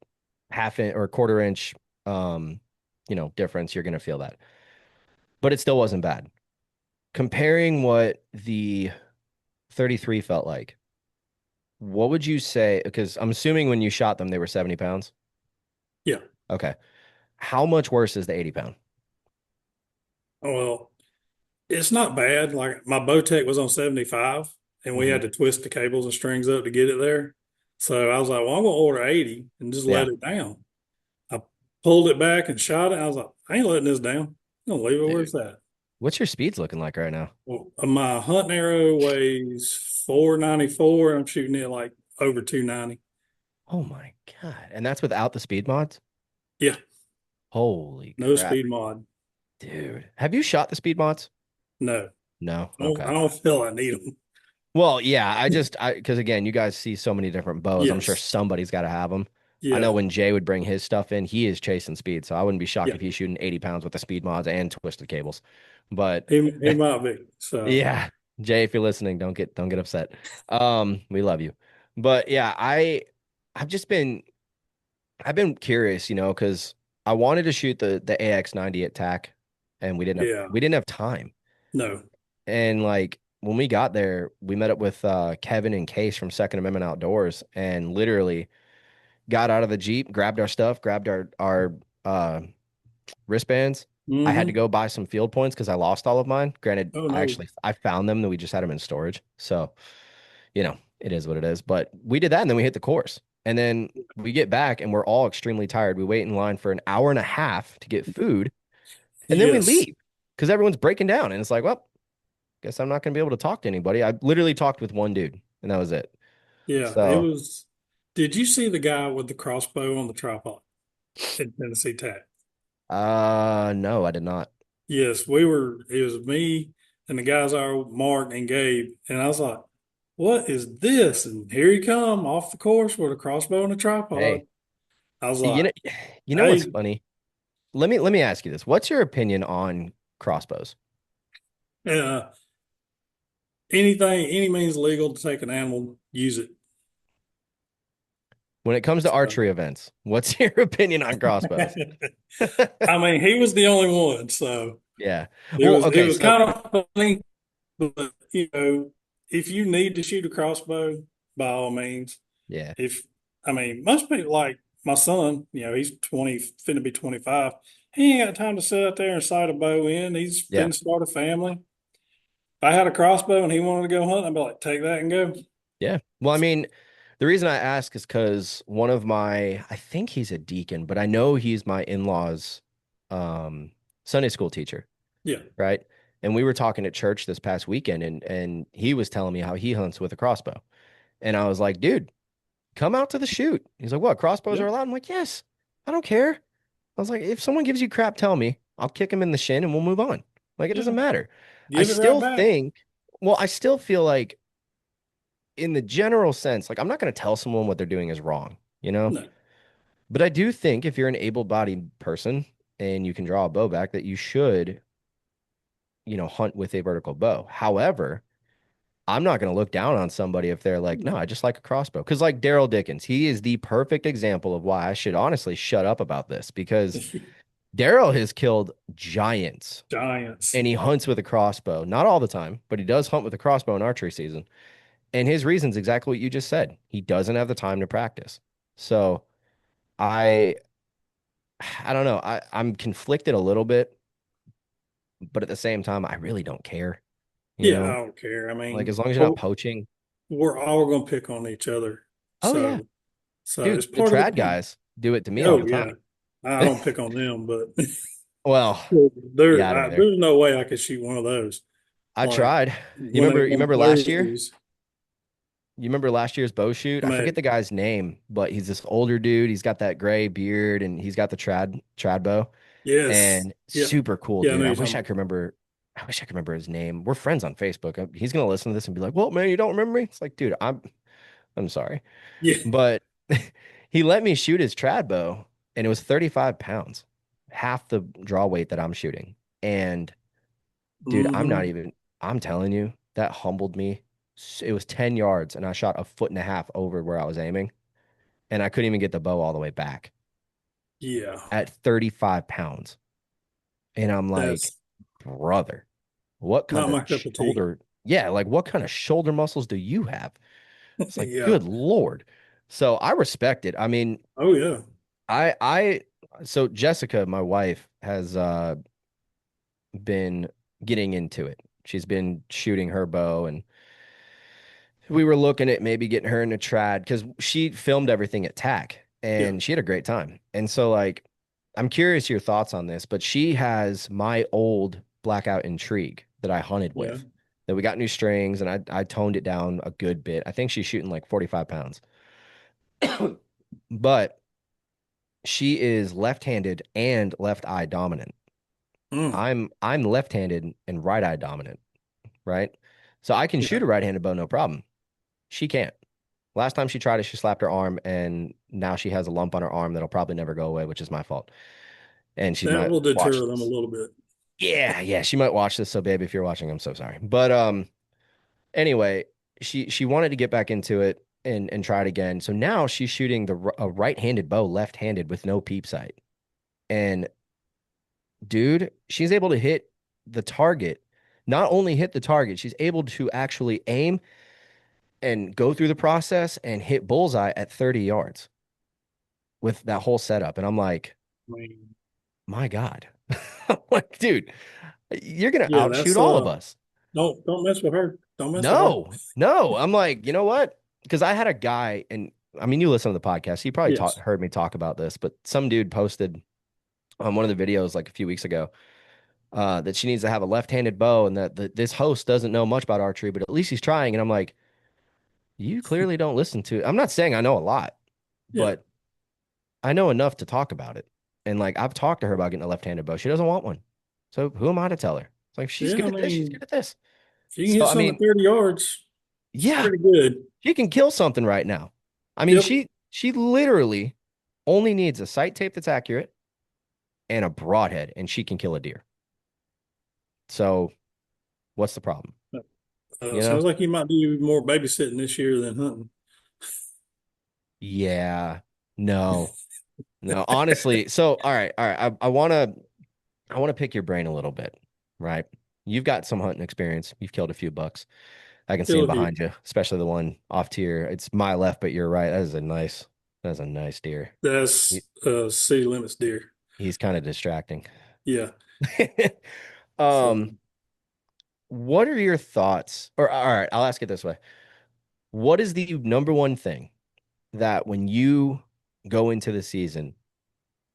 half inch or quarter inch difference, you're gonna feel that. But it still wasn't bad. Comparing what the 33 felt like, what would you say? Because I'm assuming when you shot them, they were 70 pounds. Yeah. Okay. How much worse is the 80-pound? Well, it's not bad. Like my Bowtech was on 75 and we Hmm. had to twist the cables and strings up to get it there. So I was like, well, I'm going to order 80 and just Yeah. let it down. I pulled it back and shot it. I was like, I ain't letting this down. I'm going to leave it where Dude. it's at. What's your speeds looking like right now? Well, my hunting arrow weighs 494. I'm shooting it like over 290. Oh my God. And that's without the speed mods? Yeah, Holy no crap, speed mod. dude. Have you shot the speed mods? No, No. I Okay. don't feel I need them. Well, yeah, because again, you guys see so many different bows. I'm sure Yes. somebody's got to have them. I know Yeah. when Jay would bring his stuff in, he is chasing speed. So I wouldn't be shocked Yeah. if he's shooting 80 pounds with the speed mods and twisted cables. But He might be. So yeah, Jay, if you're listening, don't get upset. We love you. But yeah, I've just been I've been curious, because I wanted to shoot the AX90 at TAC, and we didn't have yeah. we didn't have time. No. And like when we got there, we met up with Kevin and Case from Second Amendment Outdoors, and literally got out of the Jeep, grabbed our stuff, grabbed our wristbands. I had to Mm-hmm. go buy some field points because I lost all of mine. Granted, Oh I no. actually I found them, and we just had them in storage. So, it is what it is. But we did that, and then we hit the course. And then we get back, and we're all extremely tired. We wait in line for an hour and a half to get food, and then we Yes. leave because everyone's breaking down. And it's like, well, guess I'm not going to be able to talk to anybody. I literally talked with one dude, and that was it. Yeah. It So, was. Did you see the guy with the crossbow on the tripod in Tennessee Tech? no, I did not. Yes, we were. It was me and the guys are Mark and Gabe, and I was like, "What is this?" And here he come off the course with a crossbow and a tripod. Hey, I was you like, know, you know what's "Hey, funny? Let me ask you this. What's your opinion on crossbows? uh, anything, any means legal to take an animal, use it." When it comes to So, archery events, what's your opinion on crossbows? I mean, he was the only one, so Yeah. it Well, was it okay, was so kind of funny. But if you need to shoot a crossbow, by all means. yeah, If I mean, most people like my son, he's 20, finna be 25. He ain't got time to sit out there and sight a bow in. He's yeah, finna start a family. If I had a crossbow and he wanted to go hunt, I'd be like, take that and go. yeah. Well, I mean, the reason I ask is because one of I think he's a deacon, but I know he's my in-laws' um, Sunday school teacher, Yeah. right? And we were talking at church this past weekend, and he was telling me how he hunts with a crossbow. And I was like, dude, come out to the shoot. He's like, what, crossbows Yeah. are allowed? I'm like, yes, I don't care. I was like, if someone gives you crap, tell me. I'll kick him in the shin and we'll move on. Like, it Yeah. doesn't matter. I Give it right still back. think, well, I still feel like, in the general sense, like, I'm not going to tell someone what they're doing is wrong, you know? No. But I do think if you're an able-bodied person and you can draw a bow back, that you should, hunt with a vertical bow. However, I'm not going to look down on somebody if they're like, no, No. I just like a crossbow. Because, like Daryl Dickens, he is the perfect example of why I should honestly shut up about this because Daryl has killed giants Giants. and he hunts with a crossbow. Not all the time, but he does hunt with a crossbow in archery season. And his reason's exactly what you just said. He doesn't have the time to practice. So I I don't know. I'm conflicted a little bit, but at the same time, I really don't care. You Yeah, I know, don't care. I like mean, as long as you're not poaching. we're all gonna pick on each other. Oh yeah, So dude, it's the part of the trad game. guys do it to me all Oh the yeah. time. I don't pick on them, but Well, get out of there. there's no way I could shoot one of those. I Like tried. You when they remember you want remember last year? jerseys, You remember last year's bow shoot? I forget man. the guy's name, but he's this older dude. He's got that gray beard and he's got the trad bow Yes. and Yeah. super cool Yeah, I know dude. you're talking about. I wish I could remember his name. We're friends on Facebook. He's gonna listen to this and be like, "Well, man, you don't remember me?" It's like, dude, I'm sorry, Yeah. but he let me shoot his trad bow, and it was 35 pounds, half the draw weight that I'm shooting. And dude, Hmm. I'm telling you, that humbled me. It was 10 yards, and I shot a foot and a half over where I was aiming, and I couldn't even get the bow all the way back Yeah. at 35 pounds. And I'm like, That's brother, what not kind of my cup of tea. shoulder? Yeah, like what kind of shoulder muscles do you have? It's like, Yeah. good Lord. So I respect it. I mean, Oh yeah. I so Jessica, my wife, has been getting into it. She's been shooting her bow, and we were looking at maybe getting her into trad because she filmed everything at TAC Yeah. and she had a great time. And so, like, I'm curious your thoughts on this, but she has my old blackout intrigue that I hunted Yeah. with. That we got new strings and I toned it down a good bit. I think she's shooting like 45 pounds. But she is left-handed and left eye dominant. Mm. I'm left-handed and right eye dominant, right? So I can Yeah. shoot a right-handed bow, no problem. She can't. Last time she tried it, she slapped her arm, and now she has a lump on her arm that'll probably never go away, which is my fault. And she That might will watch deter them a this. little bit. Yeah, yeah, she might watch this. So, babe, if you're watching, I'm so sorry. But anyway, she wanted to get back into it and try it again. So now she's shooting a right-handed bow, left-handed with no peep sight. And dude, she's able to hit the target. Not only hit the target, she's able to actually aim and go through the process and hit bullseye at 30 yards with that whole setup. And I'm like, I mean, my God. I'm like, dude, you're gonna yeah, outshoot that's all of us. don't mess with her. Don't mess with her. No, no. I'm like, you know what? Because I had a guy, and I mean, you listen to the podcast, you probably Yes. heard me talk about this, but some dude posted on one of the videos like a few weeks ago that she needs to have a left-handed bow and that this host doesn't know much about archery, but at least he's trying. And I'm like, you clearly don't listen to. I'm not saying I know a lot, Yeah. but I know enough to talk about it. And like I've talked to her about getting a left-handed bow. She doesn't want one. So who am I to tell her? It's like she's Yeah. good I at this, she's mean, good at this. if you can So hit I something mean, at 30 yards, it's yeah, pretty good. she can kill something right now. I mean, Yep. she literally only needs a sight tape that's accurate and a broadhead, and she can kill a deer. So what's the problem? You know? Sounds like you might do more babysitting this year than hunting. Yeah. No. No, honestly. So, all right, all right. I want to pick your brain a little bit, right? You've got some hunting experience. You've killed a few bucks. I can see Kill him a few. behind you, especially the one off tier. It's my left, but you're right. That's a nice deer. That's He, city limits deer. he's kind of distracting. Yeah. So Um, what are your thoughts? Or all right, I'll ask it this way. What is the number one thing that when you go into the season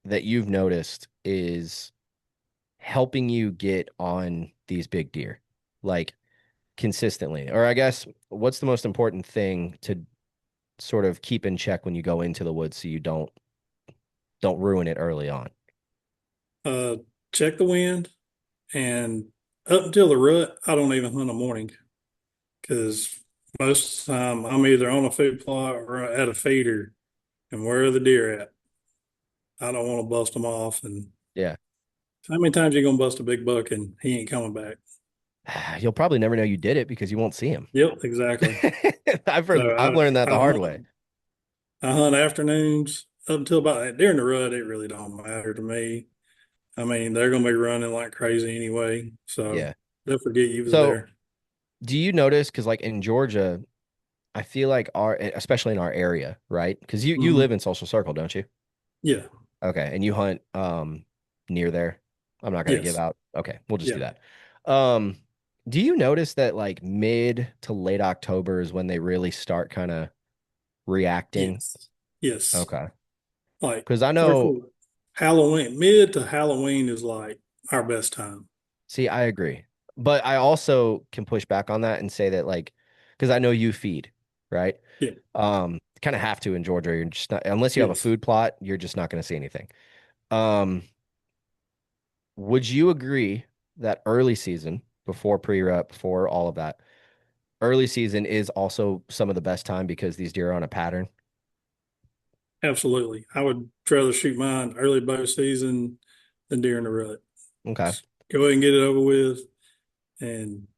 that you've noticed is helping you get on these big deer? Like consistently? Or I guess what's the most important thing to sort of keep in check when you go into the woods so you don't ruin it early on? uh, check the wind, and up until the rut, I don't even hunt a morning because most of the time I'm either on a food plot or at a feeder, and where are the deer at? I don't want to bust them off. And Yeah. how many times you gonna bust a big buck and he ain't coming back? You'll probably never know you did it because you won't see him. Yep, exactly. So I've learned that the hard way. I hunt afternoons up until about during the rut. It really don't matter to me. I mean, they're gonna be running like crazy anyway, so Yeah. they'll forget you was So there. do you notice, because like in Georgia, I feel like especially in our area, right? Because you live Hmm. in Social Circle, don't you? Yeah. Okay, and you hunt near there. I'm not gonna give Yes. out. Okay, we'll just Yeah. do that. Um, do you notice that like mid to late October is when they really start kind of reacting? Yes. Yes. Okay, Like because I first know. of all, Halloween, mid to Halloween is like our best time. See, I agree, but I also can push back on that and say that like, because I know you feed, right? Yeah. Kind of have to in Georgia. You're just not unless you have a Yes. food plot, you're just not going to see anything. Um, would you agree that early season, before pre-rut, before all of that, early season is also some of the best time because these deer are on a pattern? Absolutely. I would rather shoot mine early bow season than during the rut. Okay. Just go ahead and get it over with. And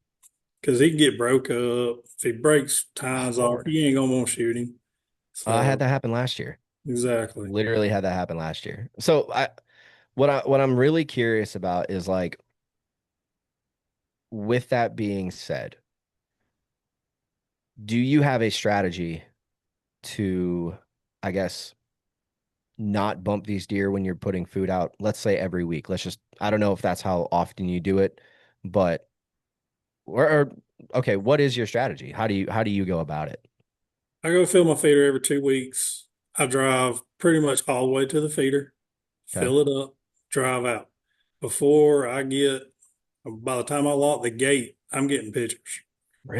because he can get broke up. If he breaks Oh, tines off, Lord. you ain't gonna want to shoot him. I had So that happen last year. exactly. Literally had that happen last year. So what I'm really curious about is like, with that being said, do you have a strategy to, I guess, not bump these deer when you're putting food out, let's say every week? Let's just, I don't know if that's how often you do it, but or okay, what is your strategy? How do you go about it? I go fill my feeder every 2 weeks. I drive pretty much all the way to the feeder, Okay. fill it up, drive out. Before I get By the time I lock the gate, I'm getting pictures.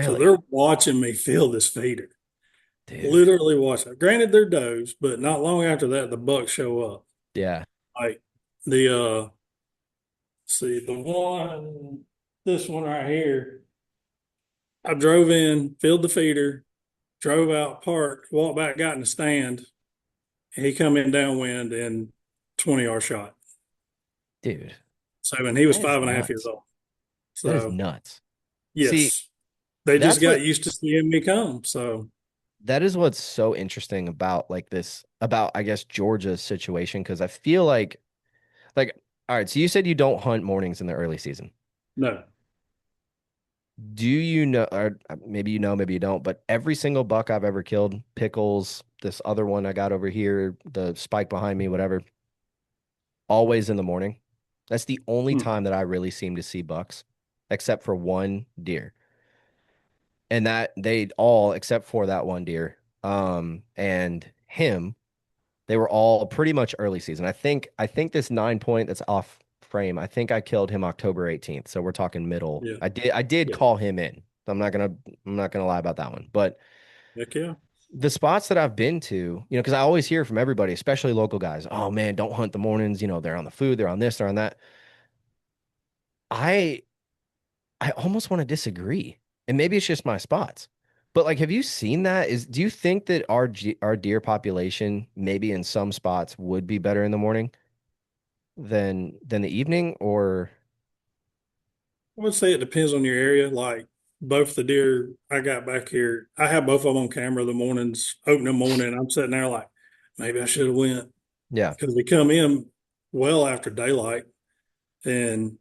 So Really? they're watching me fill this feeder, Dude. literally watching. Granted, they're does, but not long after that, the bucks show up. Yeah. Like the see the one, this one right here. I drove in, filled the feeder, drove out, parked, walked back, got in the stand, and he come in downwind and 20-yard shot. Dude. So, and he was That is 5.5 years nuts. old. That is So, nuts. See, yes, they just that's got what used to seeing me come. So, that is what's so interesting about like this about I guess Georgia's situation because I feel like all right, so you said you don't hunt mornings in the early season. no, Do you know, or maybe you know, maybe you don't, but every single buck I've ever killed, Pickles, this other one I got over here, the spike behind me, whatever, always in the morning. That's the only hmm, time that I really seem to see bucks, except for one deer. And that they all, except for that one deer, and him, they were all pretty much early season. I think this 9 point that's off frame, I think I killed him October 18th. So we're talking middle. yeah, I did yeah, call him in. I'm not gonna lie about that one. But heck yeah, the spots that I've been to, because I always hear from everybody, especially local guys, oh man, don't hunt the mornings, they're on the food, they're on this, they're on that. I I almost want to disagree. And maybe it's just my spots. But like, have you seen that? Do you think that our deer population maybe in some spots would be better in the morning than the evening or I would say it depends on your area. Like both the deer I got back here, I have both of them on camera the mornings, opening morning. I'm sitting there like, maybe I should have went yeah. because they come in well after daylight and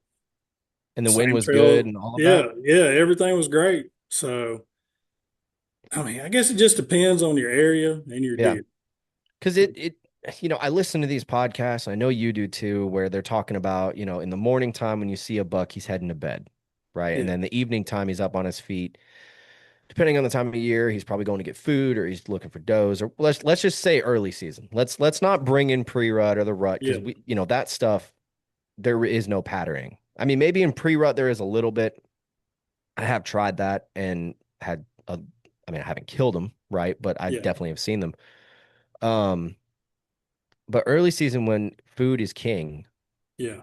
And the wind same was good trail. and all of Yeah, that? yeah, everything was great. So, I mean, I guess it just depends on your area and your Yeah. deer. Because I listen to these podcasts, I know you do too, where they're talking about, in the morning time when you see a buck, he's heading to bed, right? And Yeah, then the evening time, he's up on his feet. Depending on the time of year, he's probably going to get food or he's looking for does, or let's just say early season. Let's not bring in pre-rut or the rut because yeah, that stuff, there is no patterning. I mean, maybe in pre-rut there is a little bit. I have tried that and had a, I mean, I haven't killed them, right? But I yeah, definitely have seen them. Um, but early season when food is king, yeah,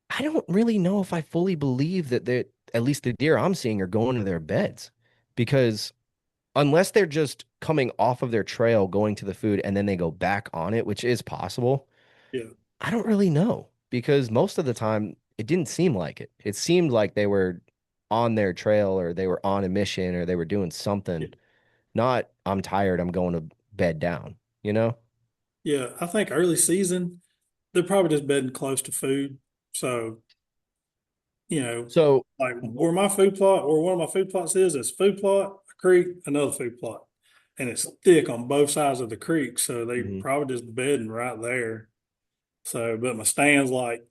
I don't really know if I fully believe that at least the deer I'm seeing are going to their beds because unless they're just coming off of their trail, going to the food, and then they go back on it, which is possible, yeah, I don't really know because most of the time it didn't seem like it. It seemed like they were on their trail or they were on a mission or they were doing yeah. something. Not, I'm tired, I'm going to bed down, you know? Yeah, I think early season, they're probably just bedding close to food. So, you know, So, like where my food plot or one of my food plots is food plot, a creek, another food plot. And it's thick on both sides of the creek. So they mhm, probably just bedding right there. So, but my stand's like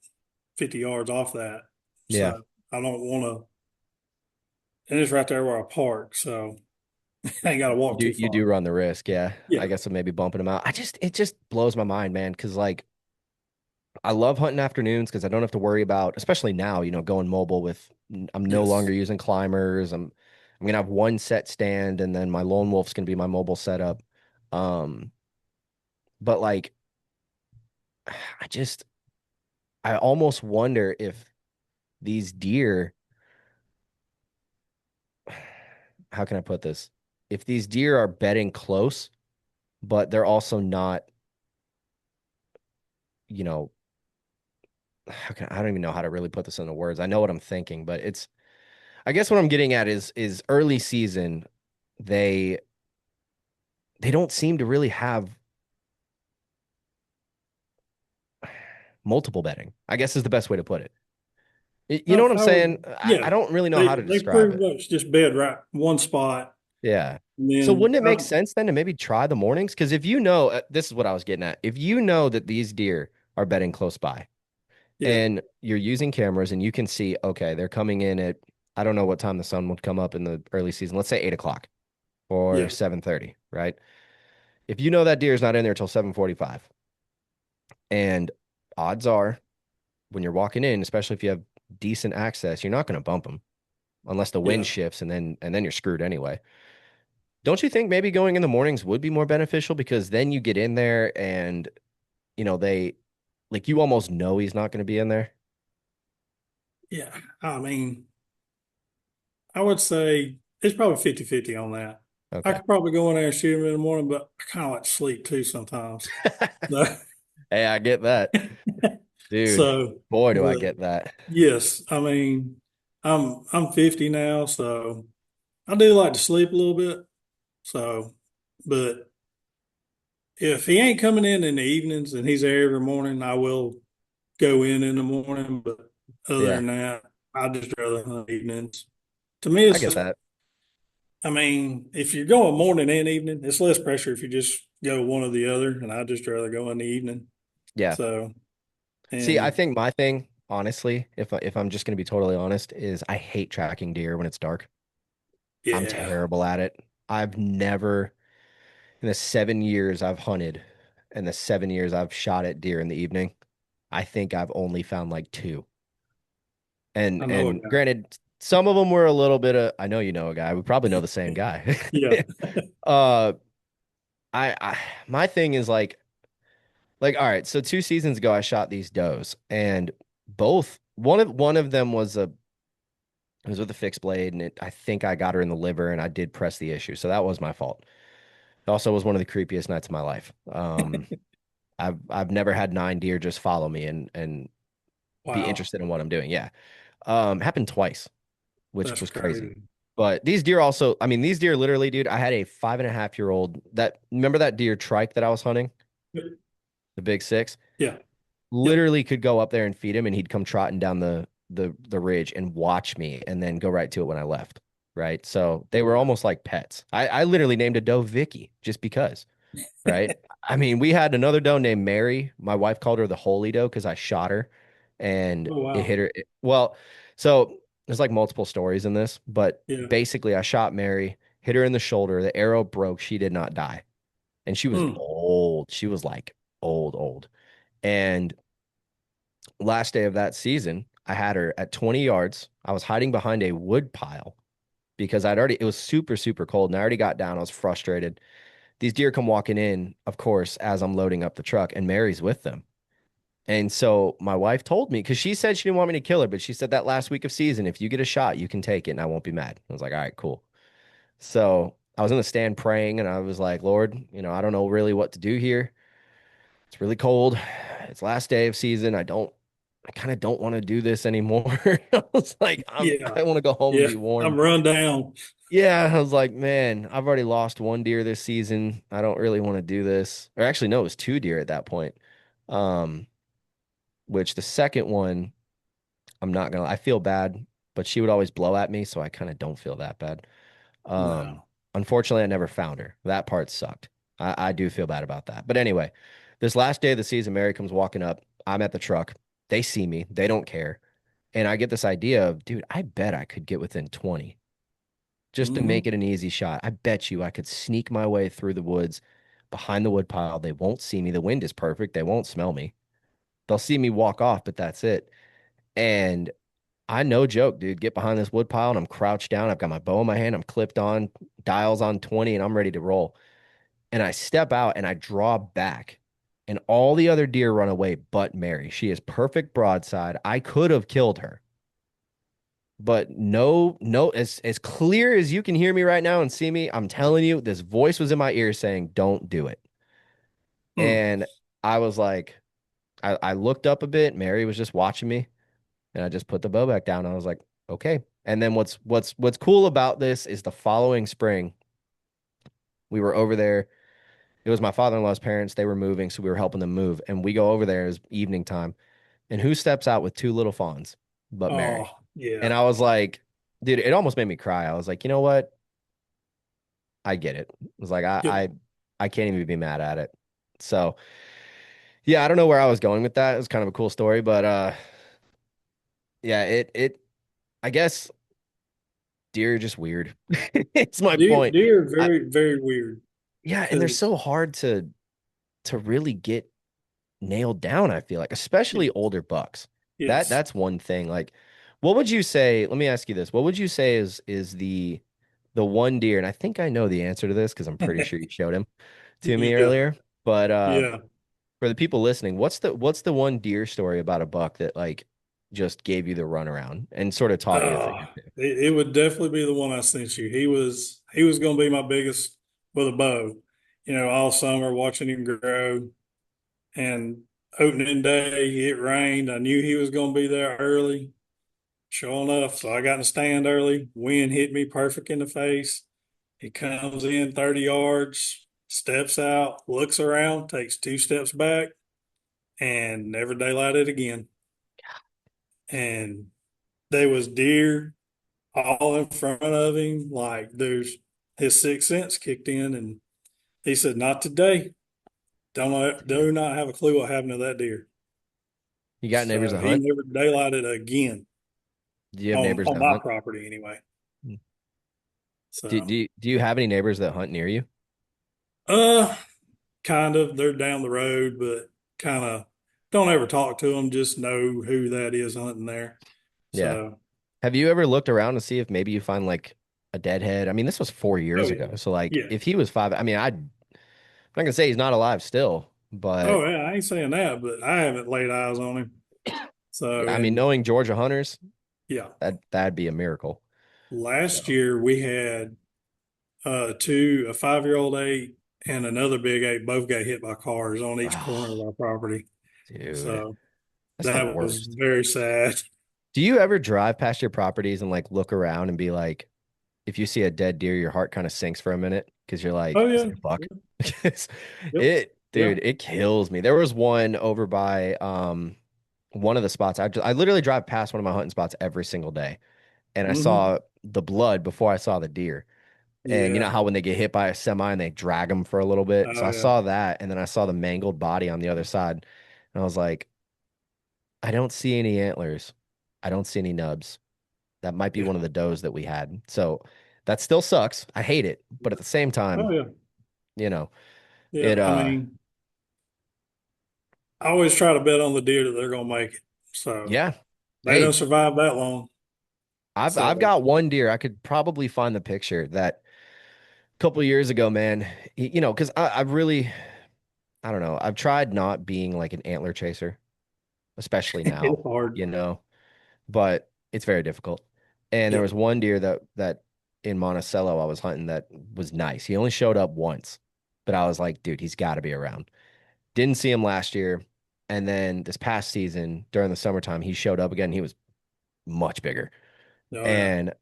50 yards off that. yeah, So I don't want to, and it's right there where I park. So I ain't got to you walk do too you far. do run the risk, yeah. I Yeah. guess of maybe bumping them out. It just blows my mind, man, because like I love hunting afternoons because I don't have to worry about, especially now, going mobile with I'm no Yes. longer using climbers. I'm gonna have one set stand and then my lone wolf's gonna be my mobile setup. Um, but like I just I almost wonder if these deer, how can I put this? If these deer are bedding close, but they're also not, you know, I don't even know how to really put this into words. I know what I'm thinking, but I guess what I'm getting at is early season, they they don't seem to really have multiple betting, I guess is the best way to put it. You know what I'm I would, saying? I yeah. don't really know how to They describe pretty it. much just bed right one spot. Yeah. And So then, wouldn't it make sense then to maybe try the mornings? Because if this is what I was getting at. If you know that these deer are bedding close by yeah, and you're using cameras and you can see, okay, they're coming in at, I don't know what time the sun would come up in the early season. Let's say 8 o'clock or yeah, 7:30, right? If you know that deer is not in there until 7:45, and odds are when you're walking in, especially if you have decent access, you're not going to bump them unless the wind Yeah. shifts and then you're screwed anyway. Don't you think maybe going in the mornings would be more beneficial because then you get in there and they like you almost know he's not going to be in there? Yeah. I mean, I would say it's probably 50-50 on that. I Okay. could probably go in there and shoot him in the morning, but I kind of like to sleep too sometimes. So, Hey, I get that. Dude, so, boy, do I but get that. yes, I mean, I'm 50 now, so I do like to sleep a little bit. So, but if he ain't coming in the evenings and he's there every morning, I will go in the morning. But other Yeah, than that, I just rather hunt evenings. To me, I it's get just, that. I mean, if you're going morning and evening, it's less pressure if you just go one or the other. And I just rather go in the evening. Yeah. So, See, I and think my thing, honestly, if I'm just going to be totally honest, is I hate tracking deer when it's dark. I'm yeah, terrible at it. I've never, in the 7 years I've hunted and the 7 years I've shot at deer in the evening, I think I've only found like two. And I know a and guy. granted, some of them were a little bit of, I know you know a guy. We probably know the same guy. Yeah. Uh, I my thing is like all right, so 2 seasons ago I shot these does and both one of them was a it was with a fixed blade and I think I got her in the liver and I did press the issue. So that was my fault. It also was one of the creepiest nights of my life. I've never had 9 deer just follow me and be Wow. interested in what I'm doing. Yeah. Happened twice, which That's was crazy. crazy. But these deer also, I mean, these deer literally, dude, I had a 5.5-year-old that remember that deer trike that I was hunting, the big six? Yeah. Yep. Literally could go up there and feed him and he'd come trotting down the ridge and watch me and then go right to it when I left. Right. So they were Yeah. almost like pets. I literally named a doe Vicky just because. Right. I mean, we had another doe named Mary. My wife called her the Holy Doe because I shot her and Oh, it wow. hit her. Well, so there's like multiple stories in this, but Yeah. basically I shot Mary, hit her in the shoulder. The arrow broke. She did not die. And she was Hmm. old. She was like old, old. And last day of that season, I had her at 20 yards. I was hiding behind a wood pile because it was super, super cold and I already got down. I was frustrated. These deer come walking in, of course, as I'm loading up the truck, and Mary's with them. And so my wife told me, because she said she didn't want me to kill her, but she said that last week of season, if you get a shot, you can take it and I won't be mad. I was like, all right, cool. So I was in the stand praying and I was like, Lord, I don't know really what to do here. It's really cold. It's last day of season. I kind of don't want to do this anymore. I was like, Yeah. I want to go home and Yeah. be warm. I'm run down. Yeah, I was like, man, I've already lost one deer this season. I don't really want to do this. Or actually, no, it was two deer at that point. Um, which the second one, I feel bad, but she would always blow at me, so I kind of don't feel that bad. Um, No. Unfortunately, I never found her. That part sucked. I do feel bad about that. But anyway, this last day of the season, Mary comes walking up. I'm at the truck. They see me. They don't care. And I get this idea of, dude, I bet I could get within 20 just to Hmm. make it an easy shot. I bet you I could sneak my way through the woods behind the wood pile. They won't see me. The wind is perfect. They won't smell me. They'll see me walk off, but that's it. And I no joke, dude, get behind this wood pile and I'm crouched down. I've got my bow in my hand. I'm clipped on, dials on 20, and I'm ready to roll. And I step out and I draw back. And all the other deer run away but Mary. She is perfect broadside. I could have killed her. But no, no, as clear as you can hear me right now and see me, I'm telling you, this voice was in my ear saying, "Don't do it." Hmm. And I was like, I looked up a bit. Mary was just watching me, and I just put the bow back down. I was like, okay. And then what's cool about this is the following spring, we were over there. It was my father-in-law's parents. They were moving, so we were helping them move. And we go over there as evening time. And who steps out with two little fawns but Oh, Mary? And yeah. I was like, dude, it almost made me cry. I was like, you know what? I get it. It was like Yep. I can't even be mad at it. So yeah, I don't know where I was going with that. It was kind of a cool story, but yeah, it I guess deer are just weird. It's my point. Deer are I, very, very weird. yeah, and they're Cause so hard to really get nailed down, I feel like, especially older bucks. yes. That's one thing. Like What would you say? Let me ask you this. What would you say is the one deer? And I think I know the answer to this because I'm pretty sure you showed him to me Yeah, earlier. But yeah. for the people listening, what's the one deer story about a buck that like just gave you the runaround and sort of taught you a thing or two? It would definitely be the one I sent you. He was going to be my biggest with a bow. All summer watching him grow, and opening day it rained. I knew he was going to be there early. Sure enough, so I got in the stand early. Wind hit me perfect in the face. He comes in 30 yards, steps out, looks around, takes 2 steps back, and never daylighted again. And there was deer all in front of him. Like there's his sixth sense kicked in, and he said, "Not today. Do not have a clue what happened to that deer." You got neighbors So that he hunt? never daylighted again Do you have neighbors on that my hunt? property anyway. Hmm. Do So, you have any neighbors that hunt near you? uh, kind of. They're down the road, but kind of don't ever talk to them. Just know who that is hunting there. Yeah. So, Have you ever looked around to see if maybe you find like a deadhead? I mean, this was four oh years yeah, ago. So like yeah. if he was five, I mean, I'm not gonna say he's not alive still, but Oh yeah. I ain't saying that, but I haven't laid eyes on him. So, yeah, I mean, and knowing Georgia hunters, yeah, that'd be a miracle. last So year we had a 5-year-old eight and another big eight both got hit by cars on each corner of oh, our property. dude, So that's the that was worst. very sad. Do you ever drive past your properties and like look around and be like, if you see a dead deer, your heart kind of sinks for a minute because you're Oh like, is yeah. it a buck? Yeah. It's- Yep. It, Yeah. dude, it kills me. There was one over by one of the spots. I literally drive past one of my hunting spots every single day, and I Hmm. saw the blood before I saw the deer. And you know Yeah. how when they get hit by a semi and they drag them for a little bit. So Oh I yeah. saw that, and then I saw the mangled body on the other side, and I was like, I don't see any antlers. I don't see any nubs. That might be Yeah. one of the does that we had. So that still sucks. I hate it, but at the same Oh time, yeah. you know, Yeah. it I mean, I always try to bet on the deer that they're gonna make it. So yeah. they don't Hey, survive that long. I've So got one deer. I could probably find the picture that a couple years ago, man. Because I've really, I don't know. I've tried not being like an antler chaser, especially it's now, hard. you know, but it's very difficult. And there Yep. was one deer that in Monticello I was hunting that was nice. He only showed up once, but I was like, dude, he's got to be around. Didn't see him last year. And then this past season during the summertime, he showed up again. He was much bigger. Oh yeah. And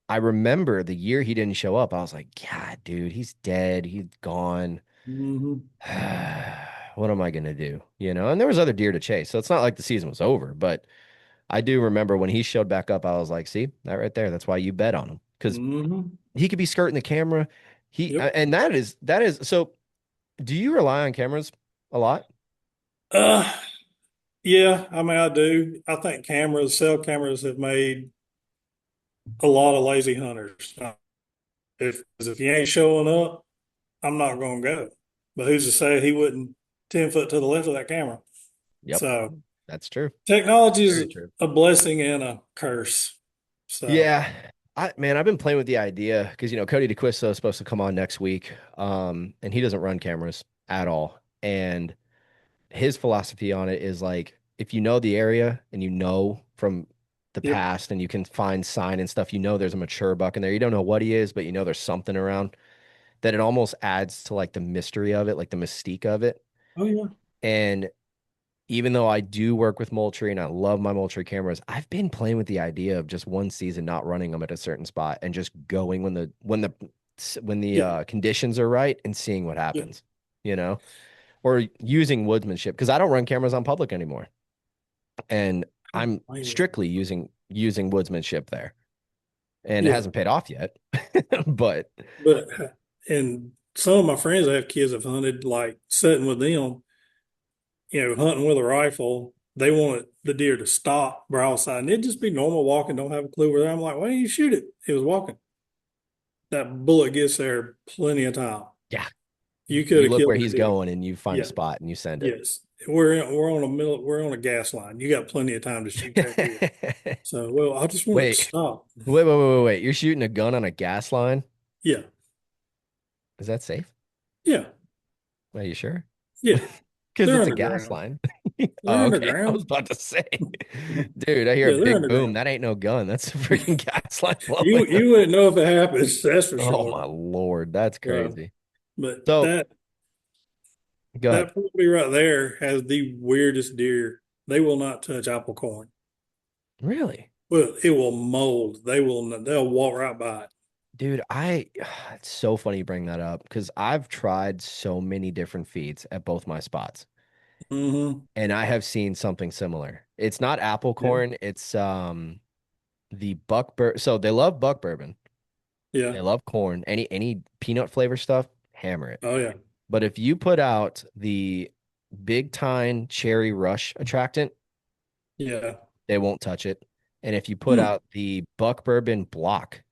I remember the year he didn't show up, I was like, God, dude, he's dead. He's gone. Hmm. What am I gonna do? And there was other deer to chase. So it's not like the season was over, but I do remember when he showed back up, I was like, see, that right there, that's why you bet on him. Because Hmm. he could be skirting the camera. Yep. And that is so do you rely on cameras a lot? Uh, yeah. I mean, I do. I think cell cameras have made a lot of lazy hunters. If you ain't showing up, I'm not going to go. But who's to say he wouldn't 10 foot to the left of that camera? Yep. So That's true. technology is Very true. a blessing and a curse. So, Yeah. Man, I've been playing with the idea because Cody DeQuisto is supposed to come on next week. And he doesn't run cameras at all. And his philosophy on it is like if you know the area and you know from the yep, past and you can find sign and stuff, there's a mature buck in there. You don't know what he is, but there's something around that it almost adds to like the mystery of it, like the mystique of it. oh yeah, And even though I do work with Moultrie and I love my Moultrie cameras, I've been playing with the idea of just one season not running them at a certain spot and just going when the yeah, conditions are right and seeing what yeah. happens, you know, or using woodsmanship because I don't run cameras on public anymore, and I don't I'm blame you. strictly using woodsmanship there, and it Yeah, hasn't paid off yet, but but and some of my friends that have kids have hunted like sitting with them, hunting with a rifle. They want the deer to stop broadside, and it'd just be normal walking. Don't have a clue where they're. I'm like, why didn't you shoot it? It was walking. That bullet gets there plenty of time. yeah, You could you have look killed where the he's deer. going and you find a Yeah. spot and you send it. Yes. we're on a gas line. You got plenty of time to shoot that deer. Wait, So, well, I just want it to wait, stop. wait. You're shooting a gun on a gas line? Yeah, Is that safe? yeah, Are you sure? yeah. Because They're it's a gas underground. line. They're Oh, okay. I was underground. about to say, dude, I hear a Yeah, they're big boom. underground. That ain't no gun. That's a freaking gas line blowing You up. you wouldn't know if it happens. That's for Oh sure. my Lord, that's So, crazy. but So go ahead. that property right there has the weirdest deer. They will not touch apple corn. Really? Well, it will mold. They will not, they'll walk right by it. Dude, it's so funny you bring that up because I've tried so many different feeds at both my spots Hmm. and I have seen something similar. It's not apple Yeah. corn, it's the buck bur so they love buck bourbon. Yeah. They love corn. Any peanut flavor stuff, hammer it. Oh yeah. But if you put out the big tine cherry rush attractant, Yeah. they won't touch it. And if you put Hmm. out the buck bourbon block,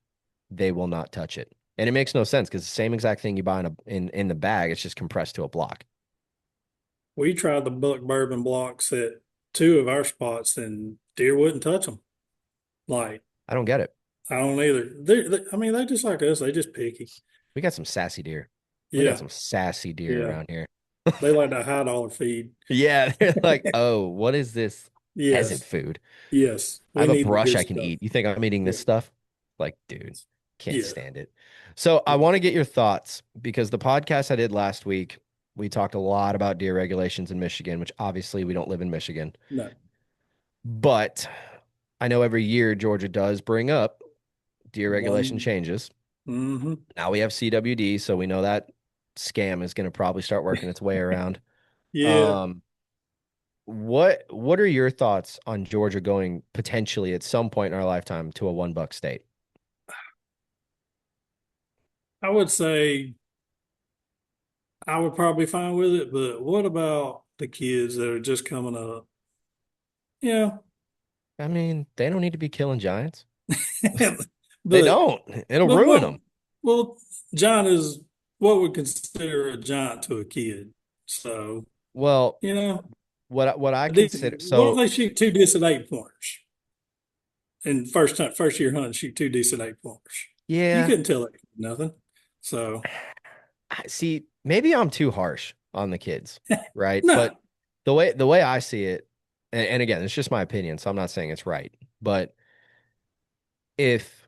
they will not touch it. And it makes no sense because the same exact thing you buy in the bag, it's just compressed to a block. We tried the buck bourbon blocks at two of our spots, and deer wouldn't touch them. Like I don't get it. I don't either. I mean, they just like us. They just picky. We got some sassy deer. We got Yeah. some sassy deer Yeah. around here. They like that $1 feed. Yeah, they're like, oh, what is this peasant Yes. food? Yes. I We have a need the brush good I can stuff. eat. You think I'm eating Yeah. this stuff? Like, dude, can't Yeah. stand it. So I want to get your thoughts because the podcast I did last week, we talked a lot about deer regulations in Michigan, which obviously we don't live in Michigan. No. But I know every year Georgia does bring up deer regulation One. changes. Hmm. Now we have CWD, so we know that scam is going to probably start working its way around. Yeah. Um, what are your thoughts on Georgia going potentially at some point in our lifetime to a one buck state? I would say I would probably fine with it, but what about the kids that are just coming up? Yeah. I mean, they don't need to be killing giants. They But don't. It'll but ruin what them. well, John is what we consider a giant to a kid. So, Well, you know, what I these, consider what if so they shoot two decent 8 pointers? And first year hunting, shoot two decent 8 pointers. You yeah, couldn't tell it nothing. So I see, maybe I'm too harsh on the kids, right? no, But the way I see it, and again, it's just my opinion, so I'm not saying it's right. But if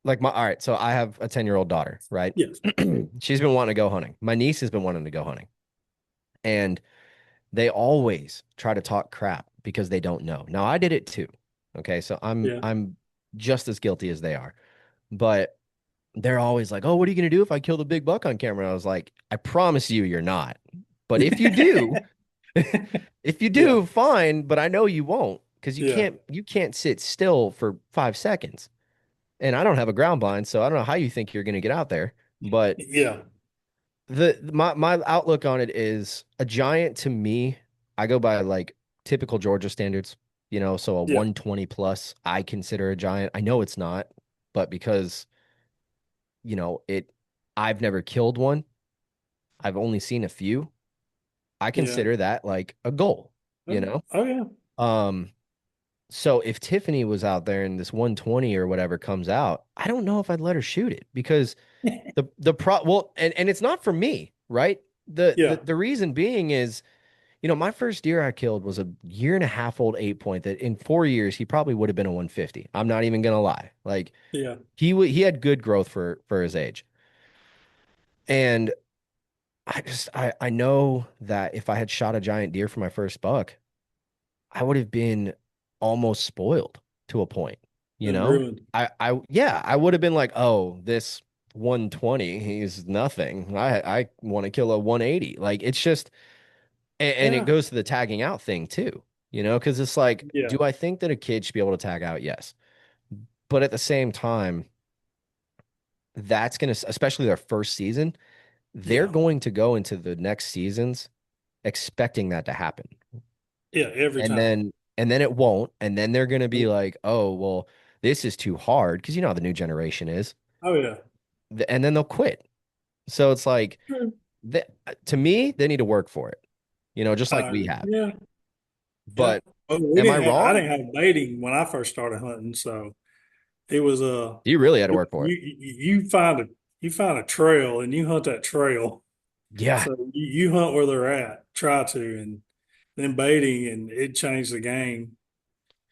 like my all right, so I have a 10-year-old daughter, right? yes, She's been wanting to go hunting. My niece has been wanting to go hunting. And they always try to talk crap because they don't know. Now I did it too. Okay, so I'm yeah, I'm just as guilty as they are. But they're always like, "Oh, what are you going to do if I kill the big buck on camera?" And I was like, "I promise you you're not. But if you do, if you yeah, do, fine, but I know you won't because you yeah, can't sit still for 5 seconds. And I don't have a ground blind, so I don't know how you think you're going to get out there. But yeah, my outlook on it is a giant to me, I go by like typical Georgia standards, so a yeah, 120 plus, I consider a giant. I know it's not, but because, it I've never killed one. I've only seen a few. I yeah. consider that like a goal, you Oh, know? oh, yeah. Um, so if Tiffany was out there and this 120 or whatever comes out, I don't know if I'd let her shoot it because and it's not for me, right? The, the Yeah, the reason being is, my first deer I killed was a year and a half old 8 point that in 4 years he probably would have been a 150. I'm not even gonna lie. Like yeah, he had good growth for his age. And I know that if I had shot a giant deer for my first buck, I would have been almost spoiled to a point, you and know? ruined. Yeah, I would have been like, oh, this 120, he's nothing. I want to kill a 180. Like it's just, and it Yeah, goes to the tagging out thing too, because it's like, yeah, do I think that a kid should be able to tag out? Yes. But at the same time, that's going to, especially their first season, they're yeah, going to go into the next seasons expecting that to happen. yeah. Every And time. then and then it won't. And then they're going to be Nope. like, oh, well, this is too hard because you know how the new generation is. Oh yeah. And then they'll quit. So it's like, True. to me, they need to work for it. just like we have. Yeah, yeah. But Oh, am I I wrong? didn't have baiting when I first started hunting, so it was You really had to work for it. you find a trail and you hunt that trail. Yeah. So you hunt where they're at, try to, and then baiting, and it changed the game.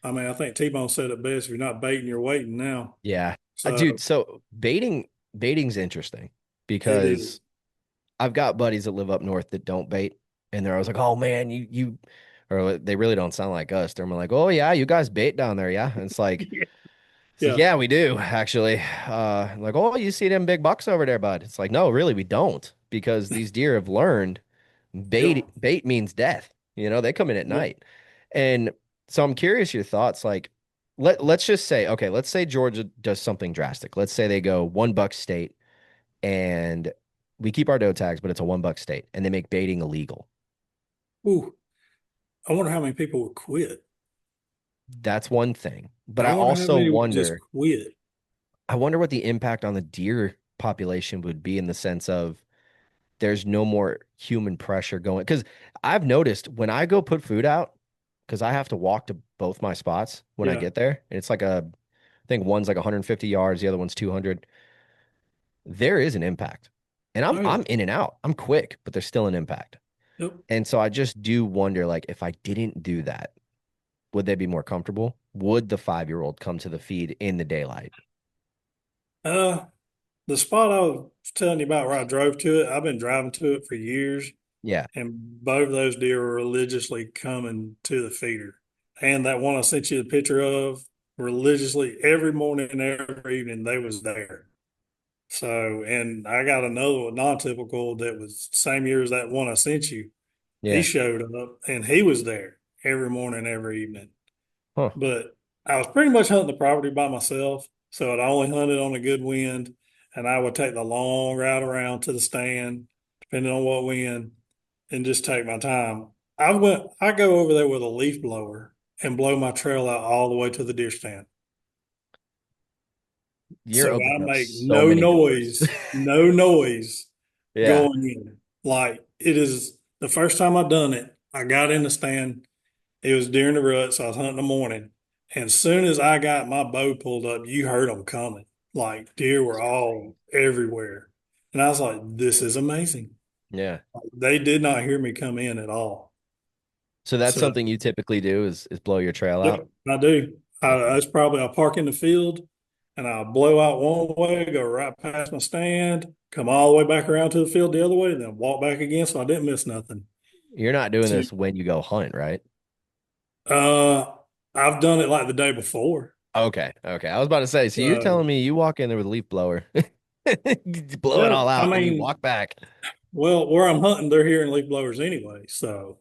I mean, I think T-Bone said it best: if you're not baiting, you're waiting now. Yeah. So Dude, so baiting's interesting it is. because I've got buddies that live up north that don't bait, and they're always like, "Oh man, or they really don't sound like us. They're more like, "Oh yeah, you guys bait down there, yeah." And it's like, Yeah, yeah, we do actually. Like, "Oh, you see them big bucks over there, bud?" It's like, no, really, we don't, because these deer have learned yep, bait means death. They come in at yep. night, and so I'm curious your thoughts. Like, let's just say, okay, let's say Georgia does something drastic. Let's say they go $1 state and we keep our doe tags, but it's a $1 state, and they make baiting illegal. Ooh, I wonder how many people would quit. That's one thing. But I I wonder how also many would just wonder, quit. I wonder what the impact on the deer population would be in the sense of there's no more human pressure going. Because I've noticed when I go put food out, because I have to walk to both my spots when I Yeah. get there, and it's like I think one's like 150 yards, the other one's 200. There is an impact. And I'm Oh yeah. I'm in and out. I'm quick, but there's still an impact. Yep. And so I just do wonder, like, if I didn't do that, would they be more comfortable? Would the 5-year-old come to the feed in the daylight? Uh, the spot I was telling you about where I drove to it, I've been driving to it for years, Yeah. and both of those deer were religiously coming to the feeder. And that one I sent you the picture of, religiously every morning and every evening they was there. So, and I got another one, non-typical, that was same year as that one I sent you. He Yeah. showed up and he was there every morning, every evening. Huh. But I was pretty much hunting the property by myself. So I'd only hunted on a good wind, and I would take the long route around to the stand, depending on what wind, and just take my time. I go over there with a leaf blower and blow my trail out all the way to the deer stand. You're So opening I up make so many doors. no noise Yeah. going in. Like it is the first time I done it, I got in the stand. It was during the rut, so I was hunting in the morning. And as soon as I got my bow pulled up, you heard them coming. Like deer were all everywhere. And I was like, this is amazing. Yeah. They did not hear me come in at all. So that's So, something you typically do is blow your trail out? yep, I do. Okay. It's probably I'll park in the field and I'll blow out one way, go right past my stand, come all the way back around to the field the other way, then walk back again so I didn't miss nothing. You're not doing So, this when you go hunt, right? uh, I've done it like the day before. Okay. Okay. I was about to say, so you're So, telling me you walk in there with a leaf blower, blow it yeah, all I out, then you mean, walk back. well, where I'm hunting, they're hearing leaf blowers anyway. So,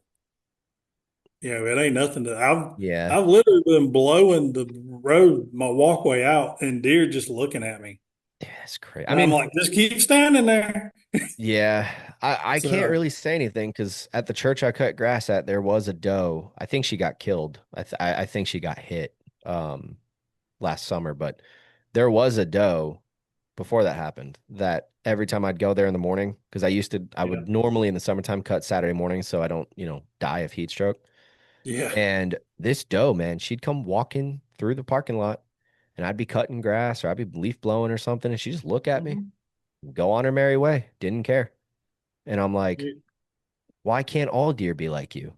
it ain't nothing Yeah. I've literally been blowing the road, my walkway out, and deer just looking at me. Yeah, that's crazy. I And I'm mean, like, just keep standing there. yeah, I can't So, really say anything because at the church I cut grass at, there was a doe. I think she got killed. I think she got hit last summer, but there was a doe before that happened that every time I'd go there in the morning, because I yeah, would normally in the summertime cut Saturday morning so I don't, die of heat stroke. yeah. And this doe, man, she'd come walking through the parking lot and I'd be cutting grass or I'd be leaf blowing or something, and she'd just look at me, Mhm. go on her merry way, didn't care. And I'm like, Yeah. why can't all deer be like you?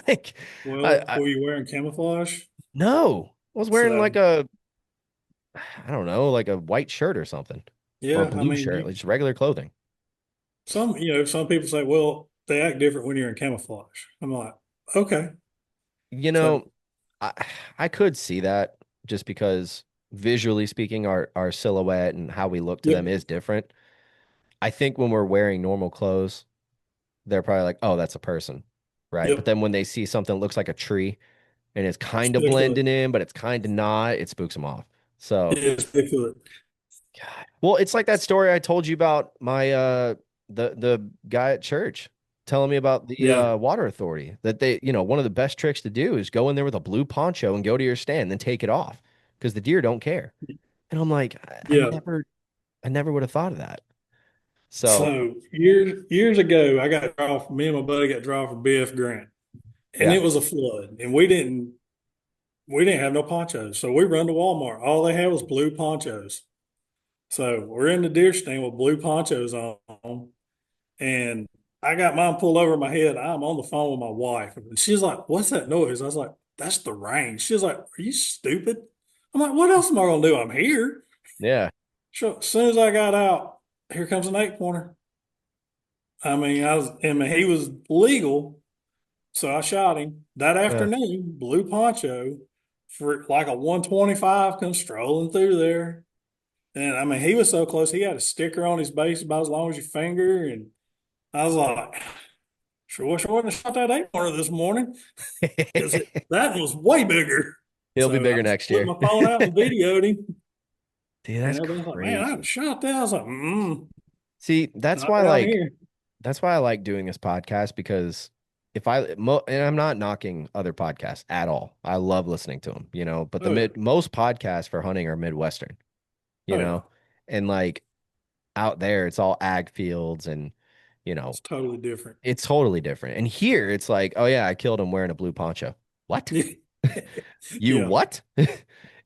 Like, Well, I were you wearing camouflage? no, I was wearing So, like I don't know, like a white shirt or something, or a yeah, I blue mean, shirt, like just regular clothing. some people say, well, they act different when you're in camouflage. I'm like, okay. You So, know, I I could see that just because visually speaking, our silhouette and how we look to yep, them is different. I think when we're wearing normal clothes, they're probably like, oh, that's a person, right? But yep. then when they see something that looks like a tree and it's kind of Bigfoot. blending in, but it's kind of not, it spooks them off. So, It's Bigfoot. God. Well, it's like that story I told you about my the guy at church telling me about the Yeah, water authority that one of the best tricks to do is go in there with a blue poncho and go to your stand, then take it off because the deer don't care. And I'm like, yeah. I never would have thought of that. So So years ago, I got draw. Me and my buddy got draw for BF Grant, and yeah. it was a flood, and we didn't have no ponchos, so we run to Walmart. All they had was blue ponchos. So we're in the deer stand with blue ponchos on, and I got mine pulled over my head. I'm on the phone with my wife, and she's like, "What's that noise?" I was like, "That's the rain." She's like, "Are you stupid?" I'm like, "What else am I gonna do? I'm here." Yeah. So as soon as I got out, here comes an eight pointer. He was legal, so I shot him that Uh, afternoon. Blue poncho for like a 125 comes strolling through there. And he was so close. He had a sticker on his base about as long as your finger. And I was like, sure wish I wouldn't have shot that eight pointer this morning because that was way bigger. He'll be So I bigger just next whipped year. my phone out and videoed him. Dude, And that's everybody's like, man, I crazy. shot that. I was like, See, not down here. that's why I like doing this podcast because and I'm not knocking other podcasts at all. I love listening to them, but the Oh, yeah. most podcasts for hunting are Midwestern, you Oh, yeah. know, and like out there, it's all ag fields and, you know, It's totally different. it's totally different. And here it's like, oh yeah, I killed him wearing a blue poncho. What? You Yeah. what? It's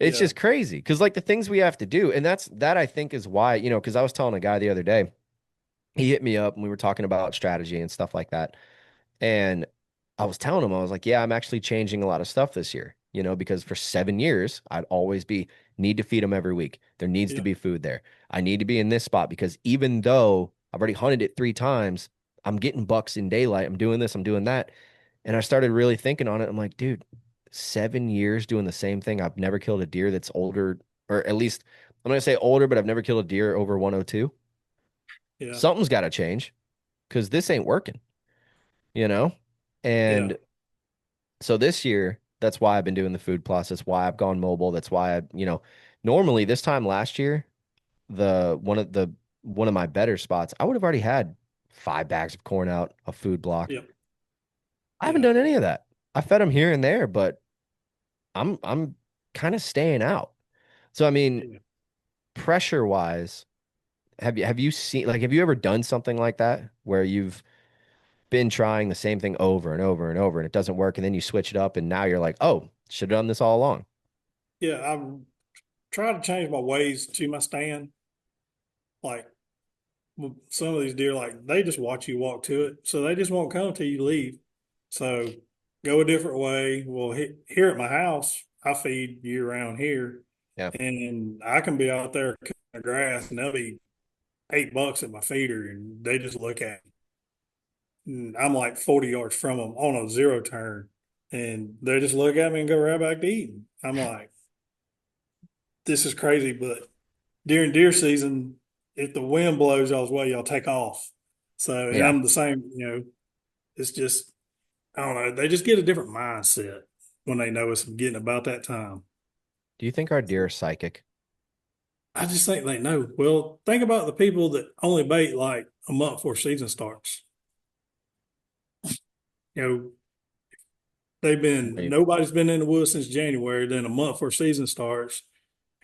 Yeah. just crazy because like the things we have to do, and that I think is why, because I was telling a guy the other day, he hit me up and we were talking about strategy and stuff like that. And I was telling him, I was like, yeah, I'm actually changing a lot of stuff this year, because for 7 years, I'd always need to feed them every week. There needs to Yeah. be food there. I need to be in this spot because even though I've already hunted it 3 times, I'm getting bucks in daylight. I'm doing this, I'm doing that. And I started really thinking on it. I'm like, dude, 7 years doing the same thing. I've never killed a deer that's older, or at least I'm going to say older, but I've never killed a deer over 102. Yeah. Something's got to change because this ain't working, you know? Yeah. And so this year, that's why I've been doing the food plus. That's why I've gone mobile. That's why normally this time last year, one of my better spots, I would have already had 5 bags of corn out, a food block. Yeah. I haven't Yeah. done any of that. I fed them here and there, but I'm kind of staying out. So I mean, Yeah. pressure wise, have you seen like have you ever done something like that where you've been trying the same thing over and over and over and it doesn't work and then you switch it up and now you're like, oh, should have done this all along. Yeah. I've tried to change my ways to my stand. Like some of these deer, like they just watch you walk to it, so they just won't come until you leave. So go a different way. Well, here at my house, I feed year round here, Yeah. and I can be out there cutting the grass, and they'll be $8 at my feeder, and they just look at me. And I'm like 40 yards from them on a zero turn, and they just look at me and go right back to eating. I'm like, this is crazy, but during deer season, if the wind blows y'all's way, y'all take off. So, and Yeah. I'm the same, it's just, I don't know, they just get a different mindset when they know it's getting about that time. Do you think our deer are psychic? I just think they know. Well, think about the people that only bait like a month before season starts. You know, Right. nobody's been in the woods since January. Then a month before season starts,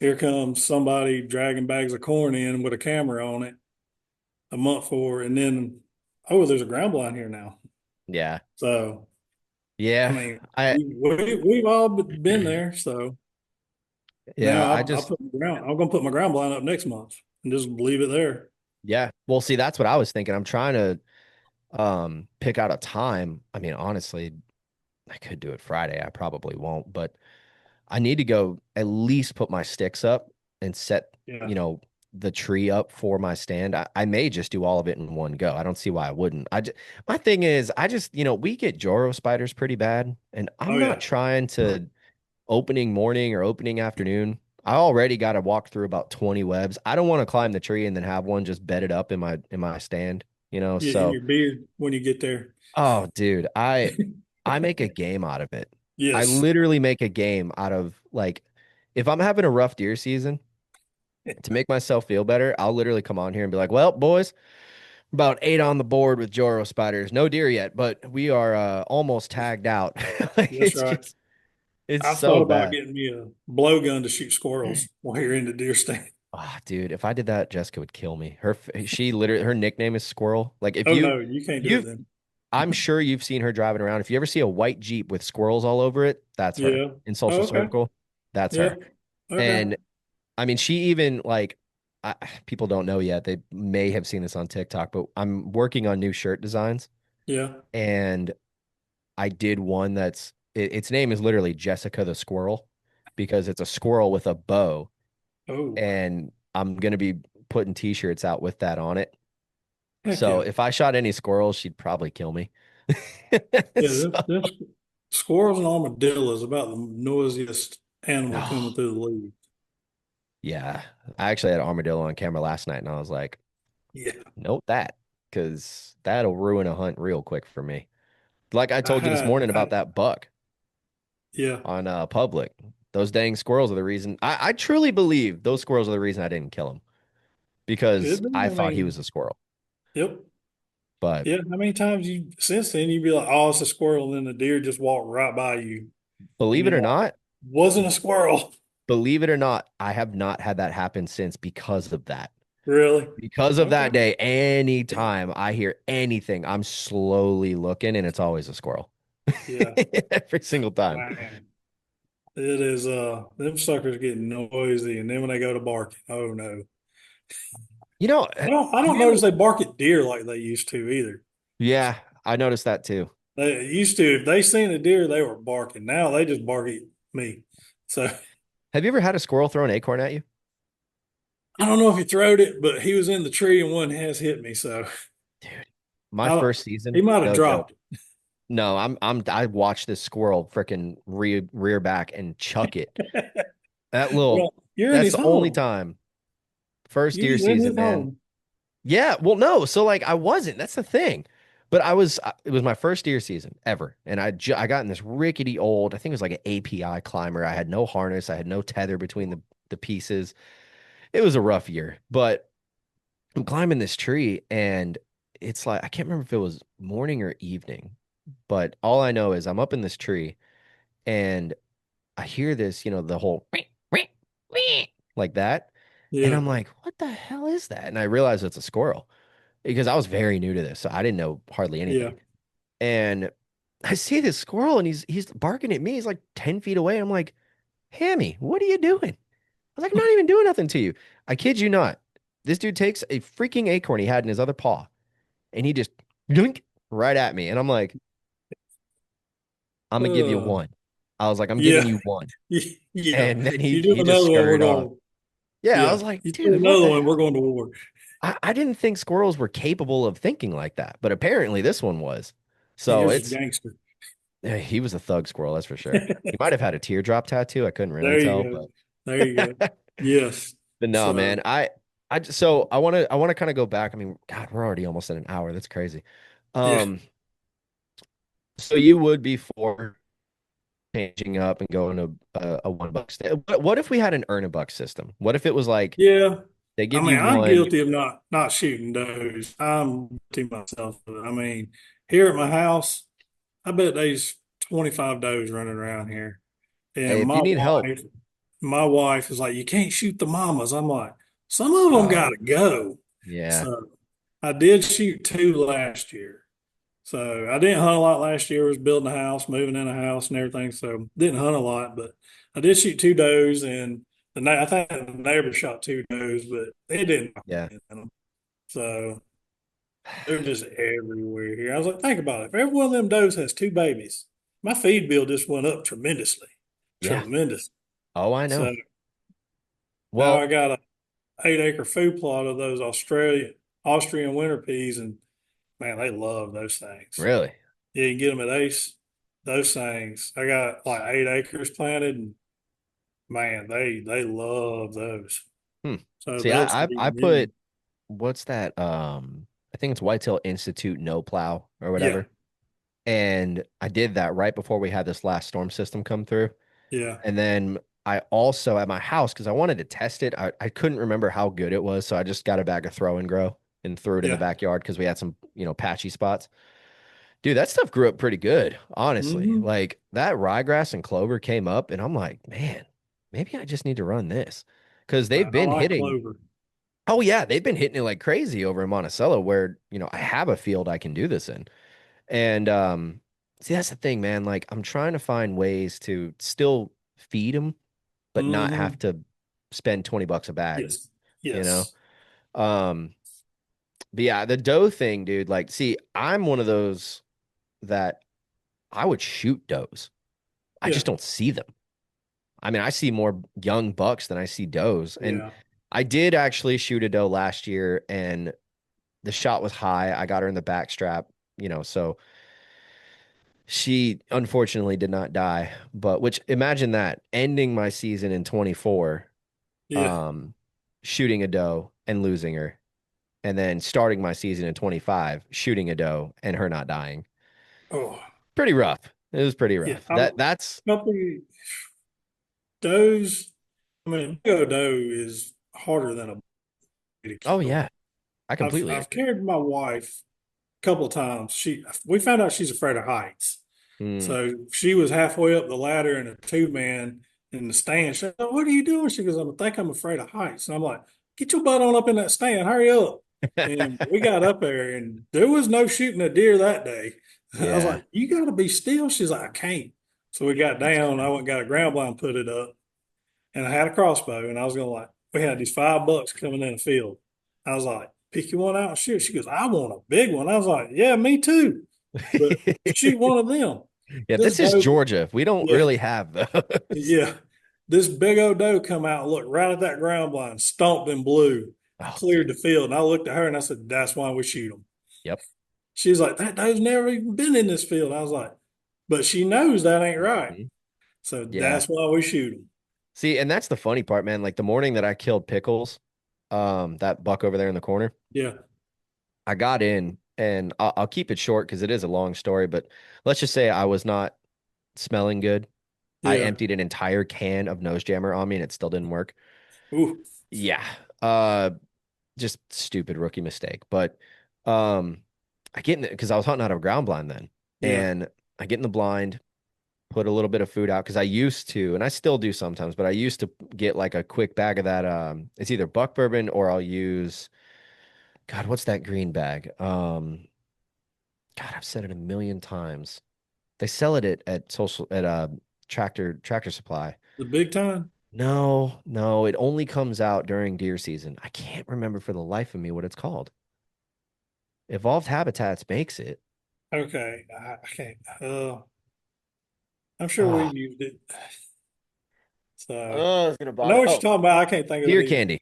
here comes somebody dragging bags of corn in with a camera on it a month for, and then, oh, there's a ground blind here now. Yeah. So, Yeah. I we've all been there. So yeah, now I just I'm going to put my ground blind up next month and just leave it there. yeah. Well, see, that's what I was thinking. I'm trying to pick out a time. I mean, honestly, I could do it Friday. I probably won't, but I need to go at least put my sticks up and set, Yeah. you know, the tree up for my stand. I may just do all of it in one go. I don't see why I wouldn't. My thing is, we get Joro spiders pretty bad, and I'm Oh, not yeah. trying to opening morning or opening afternoon. I already got to walk through about 20 webs. I don't want to climb the tree and then have one just bedded up in my stand, Yeah. In So, your beard when you get there. oh, dude, I make a game out of it. I Yes. literally make a game out of like if I'm having a rough deer season, to make myself feel better, I'll literally come on here and be like, "Well, boys, about 8 on the board with Joro spiders. No deer yet, but we are almost tagged out." Like That's right. it's I've so thought about bad. getting me a blowgun to shoot squirrels while you're in the deer stand. Ah, dude, if I did that, Jessica would kill me. She literally, her nickname is Squirrel. Like if Oh no, you can't do it you've, then. I'm sure you've seen her driving around. If you ever see a white Jeep with squirrels all over it, that's her Yeah. in Oh, Social okay. Circle. That's Yeah. her. Okay. And I mean, she even like, people don't know yet. They may have seen this on TikTok, but I'm working on new shirt designs, Yeah. and I did one its name is literally Jessica the Squirrel because it's a squirrel with a bow, Oh, and I'm gonna be putting t-shirts out with that on it. heck So yeah. if I shot any squirrels, she'd probably kill me. Yeah, So, this squirrels and armadillos about the noisiest animal coming oh, through the leaves. yeah. I actually had an armadillo on camera last night, and I was like, Yeah. note that, because that'll ruin a hunt real quick for me. Like I I told you this had morning about that buck yeah. on public. Those dang squirrels are the reason. I truly believe those squirrels are the reason I didn't kill him because Could be. I I thought he was mean, a squirrel. yep. But Yeah. How many times you since then you'd be like, oh, it's a squirrel, and then the deer just walked right by you. And believe you're it or like, not, wasn't a squirrel. believe it or not, I have not had that happen since because of that. Really? Because of Okay. that day, anytime I hear anything, I'm slowly looking and it's always a squirrel. Yeah. Every single time. Man. It is them suckers get noisy and then when they go to barking, oh no. You know, I don't notice they bark at deer like they used to either. yeah, I noticed that too. They used to, if they seen a deer, they were barking. Now they just bark at me. So Have you ever had a squirrel throw an acorn at you? I don't know if he throwed it, but he was in the tree and one has hit me. So Dude, my I don't, first he season, might have no dropped joke. No, I watched this squirrel freaking rear back and chuck it. it. That little, Well, you're in that's his the only home. time. First You deer was in season, his man. home. Yeah, well, no. So like I wasn't. That's the thing. But it was my first deer season ever. And I got in this rickety old, I think it was like an API climber. I had no harness, I had no tether between the pieces. It was a rough year. But I'm climbing this tree and it's like I can't remember if it was morning or evening. But all I know is I'm up in this tree and I hear this, the whole like that. And Yeah. I'm like, what the hell is that? And I realize it's a squirrel because I was very new to this, so I didn't know hardly Yeah. anything. And I see this squirrel and he's barking at me. He's like 10 feet away. I'm like, Hammy, what are you doing? I was like, I'm not even doing nothing to you. I kid you not. This dude takes a freaking acorn he had in his other paw and he just yoink right at me. And I'm like, I'm gonna give you Uh, one. I was like, I'm giving yeah. you one. Yeah. And then You do he just another one, we're scurried off. going. Yeah, I Yeah. was like, You do dude, what another the one, we're hell? going to war. I didn't think squirrels were capable of thinking like that, but apparently this one was. He So was a it's gangster. yeah, he was a thug squirrel, that's for sure. He might have had a teardrop tattoo. I couldn't really There you tell, go. but There you go. Yes. but no, So man. So I want to kind of go back. I mean, God, we're already almost at an hour. That's crazy. yeah. Um, so you would be for changing up and going to a $1 What if we had an earn a buck system? What if it was like Yeah. they I give mean, you I'm one? guilty of not shooting does. I'm guilty myself. I mean, here at my house, I bet there's 25 does running around here. And Hey, if you need help, my wife is like, you can't shoot the mamas. I'm like, some of them uh, gotta go. yeah, So I did shoot two last year. So I didn't hunt a lot last year. I was building a house, moving in a house and everything. So didn't hunt a lot, but I did shoot two does and I think the neighbor shot two does, but it didn't. yeah, So they're just everywhere here. I was like, think about it. If every one of them does has two babies, my feed bill just went up tremendously, yeah. tremendous. Oh, I know. So now I Well, got a 8 acre food plot of those Austrian winter peas, and man, they love those things. really? Yeah, you can get them at Ace. Those things. I got like 8 acres planted, and man, they love those. Hmm. So See, they'll I feed me. put what's that? I think it's Whitetail Institute no plow or Yeah, whatever. And I did that right before we had this last storm system come through. yeah, And then I also at my house, because I wanted to test it, I couldn't remember how good it was. So I just got a bag of throw and grow and threw it in the yeah. backyard because we had some, patchy spots. Dude, that stuff grew up pretty good, honestly. Hmm. Like that ryegrass and clover came up, and I'm like, man, maybe I just need to run this. because they've I been like hitting. clover. Oh yeah, they've been hitting it like crazy over in Monticello, where I have a field I can do this in. And see, that's the thing, man. Like I'm trying to find ways to still feed them, but not have Hmm. to spend $20 a bag, Yes. you know? Yes. Um, but yeah, the doe thing, dude, like, see, I'm one of those that I would shoot does. I Yeah. just don't see them. I mean, I see more young bucks than I see does. And Yeah. I did actually shoot a doe last year, and the shot was high. I got her in the back strap, so she unfortunately did not die. But which imagine that ending my season in 24, Yeah. um, shooting a doe and losing her, and then starting my season in 25, shooting a doe and her not dying. Oh, Pretty rough. It was pretty yeah. rough. I'm That's couple does. I mean, a doe is harder than a to oh kill. yeah, I completely I've agree. carried my wife a couple of times. We found out she's afraid of heights. Mm. So she was halfway up the ladder in a two man in the stand. She said, "What are you doing?" She goes, "I think I'm afraid of heights." And I'm like, "Get your butt on up in that stand. Hurry up." And we got up there and there was no shooting a deer that day. I was Yeah. like, "You got to be still." She's like, "I can't." So we got That's down. I good. went and got a ground blind, put it up, and I had a crossbow. And I was going to like, we had these 5 bucks coming in the field. I was like, "Pick you one out and shoot." She goes, "I want a big one." I was like, "Yeah, me too." But shoot one of them. Yeah, This this is doe, Georgia. We don't yeah, really have those. yeah. This big old doe come out and looked right at that ground blind, stomped and blew, Oh, cleared dude. the field. And I looked at her and I said, "That's why we shoot them." Yep. She was like, "That doe's never even been in this field." I was like, "But she knows that ain't right. Mhm. So Yeah. that's why we shoot them." See, and that's the funny part, man. Like the morning that I killed Pickles, that buck over there in the corner, Yeah, I got in, and I'll keep it short because it is a long story, but let's just say I was not smelling good. I yeah. emptied an entire can of nose jammer on me and it still didn't work. Ooh, Yeah. Uh, just stupid rookie mistake. But um I get in it because I was hunting out of a ground blind then. yeah. And I get in the blind, put a little bit of food out because I used to, and I still do sometimes, but I used to get like a quick bag of that. It's either buck bourbon or I'll use, God, what's that green bag? God, I've said it a million times. They sell it at social at Tractor Supply. The big time. No, no, it only comes out during deer season. I can't remember for the life of me what it's called. Evolved Habitats makes it. Okay, I can't. I'm sure Oh, we've used it. So I was gonna I bother. know what you're Oh, talking about. I can't think of it deer either. candy.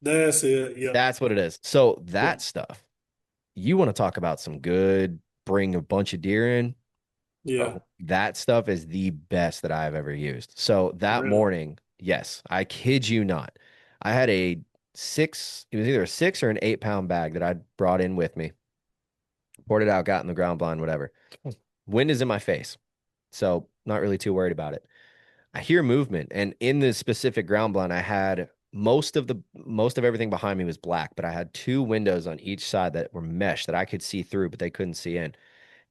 That's it. Yep. That's what it is. So Yeah. that stuff, you want to talk about some good, bring a bunch of deer in. Yeah. Oh, that stuff is the best that I've ever used. So that Really. morning, yes, I kid you not, I had it was either a 6 or an 8 pound bag that I brought in with me, poured it out, got in the ground blind, whatever. Wind is in my face. So not really too worried about it. I hear movement, and in this specific ground blind, I had most of everything behind me was black, but I had two windows on each side that were mesh that I could see through, but they couldn't see in.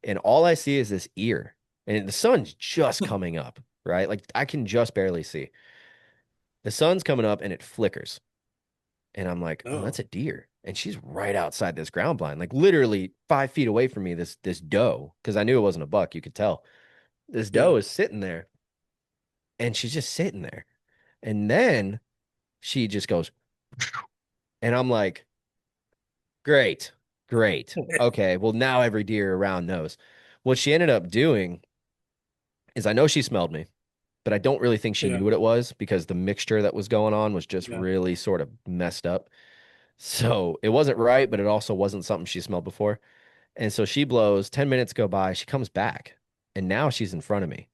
And all I see is this ear, and the sun's just coming up, right? Like I can just barely see. The sun's coming up, and it flickers, and I'm like, oh, that's Oh, a deer, and she's right outside this ground blind, like literally 5 feet away from me. This doe, because I knew it wasn't a buck, you could tell. This yeah. doe is sitting there, and she's just sitting there. And then she just goes, and I'm like, great, great. Okay, well, now every deer around knows. What she ended up doing is I know she smelled me, but I don't really think she Yeah. knew what it was because the mixture that was going on was just Yeah. really sort of messed up. So it wasn't right, but it also wasn't something she smelled before. And so she blows, 10 minutes go by, she comes back, and now she's in front of me.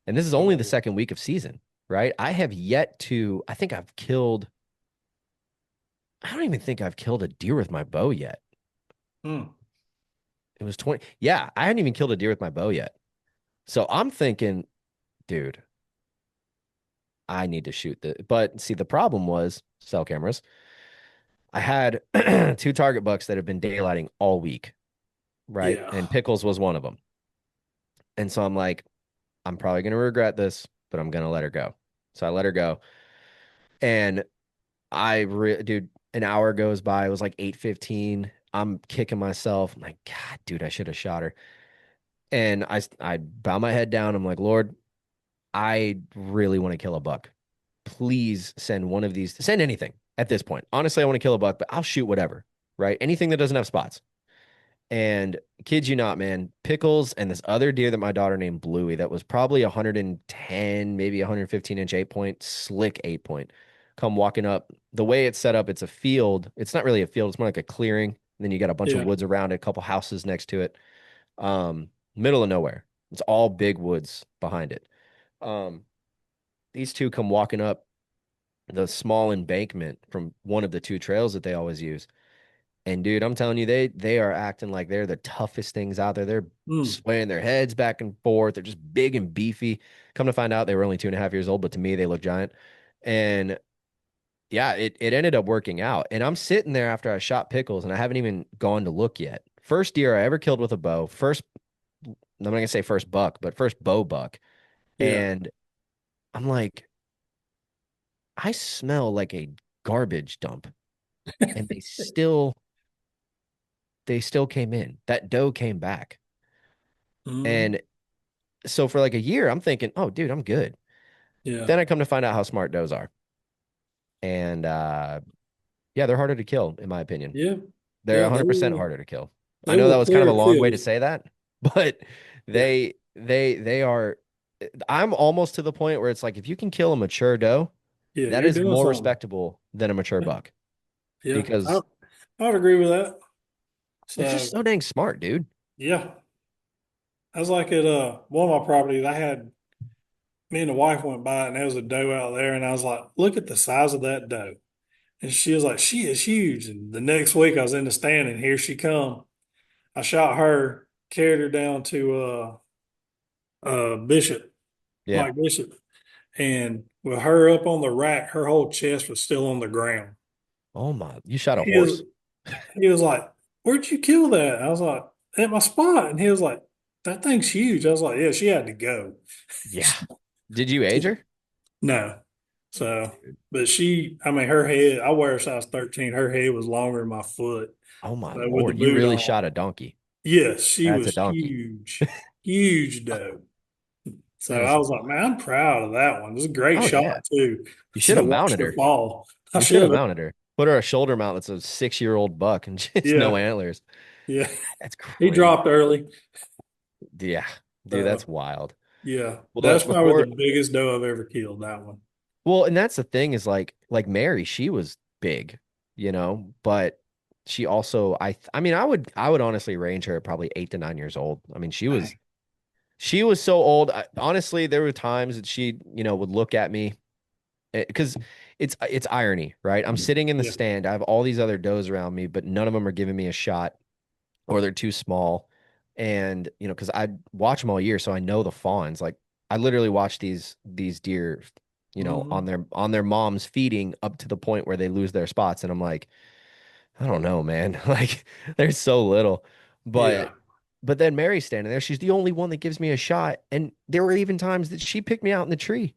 And this is only the Oh, second week of season, right? I think I've killed I don't even think I've killed a deer with my bow yet. hmm. It was 20. Yeah, I hadn't even killed a deer with my bow yet. So I'm thinking, dude, I need to shoot the. But see, the problem was cell cameras. I had two target bucks that have been daylighting all week, right? Yeah. And Pickles was one of them. And so I'm like, I'm probably going to regret this, but I'm going to let her go. So I let her go. And Dude, an hour goes by. It was like 8:15. I'm kicking myself. I'm like, God, dude, I should have shot her. And I bow my head down. I'm like, Lord, I really want to kill a buck. Please send one of these, send anything at this point. Honestly, I want to kill a buck, but I'll shoot whatever, right? Anything that doesn't have spots. And kid you not, man, Pickles and this other deer that my daughter named Bluey that was probably 110, maybe 115-inch 8 point, slick 8 point, come walking up. The way it's set up, it's a field. It's not really a field, it's more like a clearing. And then you got a bunch of Yeah. woods around it, a couple houses next to it. Middle of nowhere. It's all big woods behind it. Um, these two come walking up the small embankment from one of the two trails that they always use. And dude, I'm telling you, they are acting like they're the toughest things out there. They're Mm. swaying their heads back and forth. They're just big and beefy. Come to find out, they were only 2.5 years old, but to me, they look giant. And yeah, it ended up working out. And I'm sitting there after I shot Pickles, and I haven't even gone to look yet. First deer I ever killed with a bow. I'm not gonna say first buck, but first bow buck. Yeah. And I'm like, I smell like a garbage dump, and they still came in. That doe came back. Mm. And so for like a year, I'm thinking, oh, dude, I'm good. Yeah. Then I come to find out how smart does are. And yeah, they're harder to kill, in my opinion. Yeah. They're Yeah. 100% harder to kill. I They know that will was kind of a clear a long way field. to say that, but Yeah. they are. I'm almost to the point where it's like if you can kill a mature doe, Yeah. that You're is doing more something. respectable than a mature Yeah. buck Yeah. because I would agree with that. they're just So so dang smart, dude. yeah. I was like at one of my properties, I had me and the wife went by and there was a doe out there, and I was like, look at the size of that doe. And she was like, she is huge. And the next week I was in the stand and here she come. I shot her, carried her down to Bishop, Yeah. Mike Bishop. And with her up on the rack, her whole chest was still on the ground. Oh my, you shot a He was horse. he was like, where'd you kill that? I was like, at my spot. And he was like, that thing's huge. I was like, yeah, she had to go. Yeah. Did you age her? No. So, but I mean, her head, I wear a size 13. Her head was longer than my foot. Oh my So with the Lord, you boot really on. shot a donkey. Yes, she That's a was donkey. huge, huge doe. So That I is was like, man, I'm proud of that one. It was a great oh yeah. shot too. You should To have watch mounted her her. fall. I You should have should have. mounted her. Put her a shoulder mount that's a 6-year-old buck and just no Yeah, antlers. yeah. That's He crazy. dropped early. Yeah, dude, that's So wild. yeah, Well, that's look, probably before the biggest doe I've ever killed. That one. and that's the thing is like Mary, she was big, but she also I mean, I would honestly range her at probably 8 to 9 years old. I mean, Dang. she was so old. Honestly, there were times that she, would look at me because it's irony, right? I'm sitting in the Yeah, stand. I have all these other does around me, but none of them are giving me a shot or they're too small. And, because I watch them all year, so I know the fawns. Like I literally watch these deer, hmm, on their moms feeding up to the point where they lose their spots. And I'm like, I don't know, man. Like there's so little. yeah. But then Mary's standing there. She's the only one that gives me a shot. And there were even times that she picked me out in the tree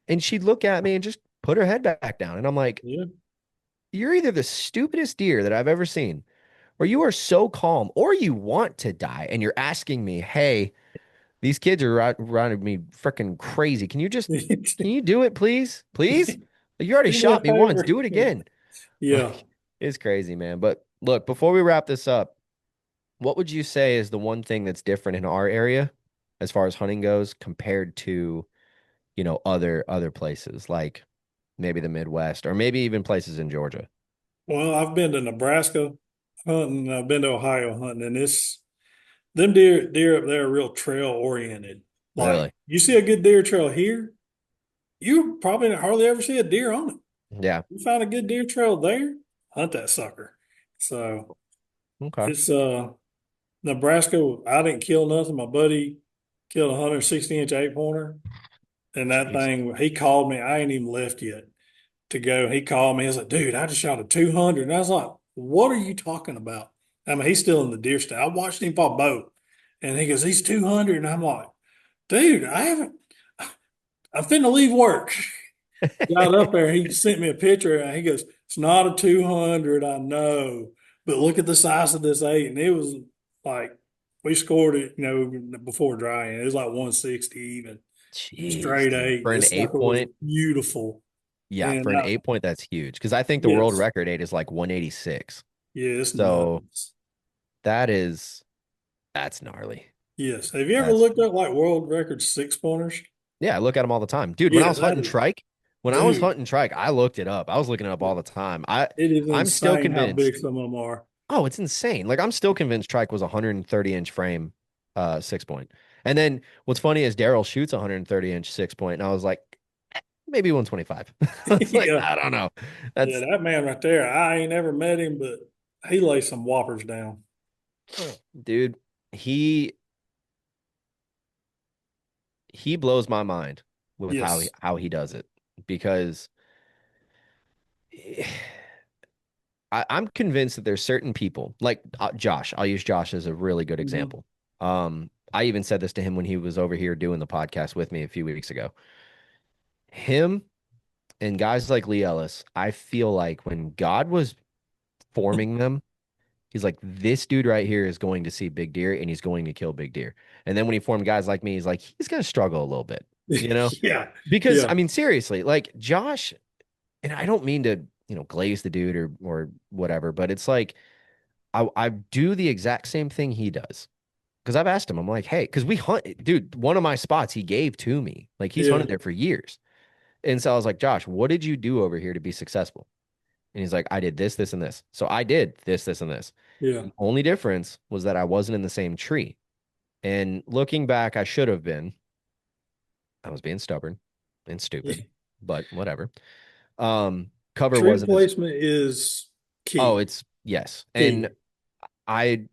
and she'd look at me and just put her head back down. And I'm like, Yeah. you're either the stupidest deer that I've ever seen, or you are so calm, or you want to die. And you're asking me, hey, these kids are running me freaking crazy. Can you do it, please? Please? You already Do me a shot me once. favor. Do it again. Yeah. Like, it's crazy, man. But look, before we wrap this up, what would you say is the one thing that's different in our area as far as hunting goes compared to, other places like maybe the Midwest or maybe even places in Georgia? Well, I've been to Nebraska hunting. I've been to Ohio hunting, and it's them deer up there are real trail oriented. Like Really? you see a good deer trail here, you probably hardly ever see a deer on it. Yeah. You find a good deer trail there, hunt that sucker. So Okay. it's Nebraska. I didn't kill nothing. My buddy killed a 160-inch 8 pointer, and that Jeez. thing he called me. I ain't even left yet to go. He called me. He was like, dude, I just shot a 200. And I was like, what are you talking about? I mean, he's still in the deer stand. I watched him fall boat. And he goes, he's 200. And I'm like, dude, I haven't, I'm finna leave work. Got up there, he sent me a picture, and he goes, "It's not a 200, I know, but look at the size of this eight." And it was like we scored it, before drying. It was like 160 even, Jeez, straight dude. eight. For an This eight sucker was point, beautiful, yeah, and for an 8 point, that's huge. Because I think the world yes, record eight is like 186. yeah, it's So nuts. that is that's gnarly. Yes, have you ever That's looked up like world record 6 pointers? yeah, I look at them all the time. Dude, Yeah, that is, when I was dude. hunting trike, I looked it up. I was looking it up all the time. It is I'm still insane how big convinced. some of them are. Oh, it's insane. Like I'm still convinced trike was a 130-inch frame 6 point. And then what's funny is Daryl shoots a 130-inch 6 point, and I was like, maybe 125. It's like, Yeah, I don't know. yeah, That's that man right there. I ain't never met him, but he lays some whoppers down. dude, he he blows my mind with Yes. how he does it because I'm convinced that there's certain people like Josh. I'll use Josh as a really good Mhm. example. I even said this to him when he was over here doing the podcast with me a few weeks ago. Him and guys like Lee Ellis, I feel like when God was forming them, he's like, this dude right here is going to see big deer and he's going to kill big deer. And then when he formed guys like me, he's like, he's going to struggle a little bit, you know? Yeah. Because Yeah. I mean, seriously, like Josh, and I don't mean to, glaze the dude or whatever, but it's like I do the exact same thing he does. Because I've asked him, I'm like, hey, because we hunt, dude, one of my spots he gave to me. Like he's Yeah. hunted there for years. And so I was like, Josh, what did you do over here to be successful? And he's like, I did this, this, and this. So I did this, this, and this. Yeah. The only difference was that I wasn't in the same tree. And looking back, I should have been. I was being stubborn and stupid, but whatever. Cover Tree wasn't as, placement is oh, key. it's yes. And Key. I,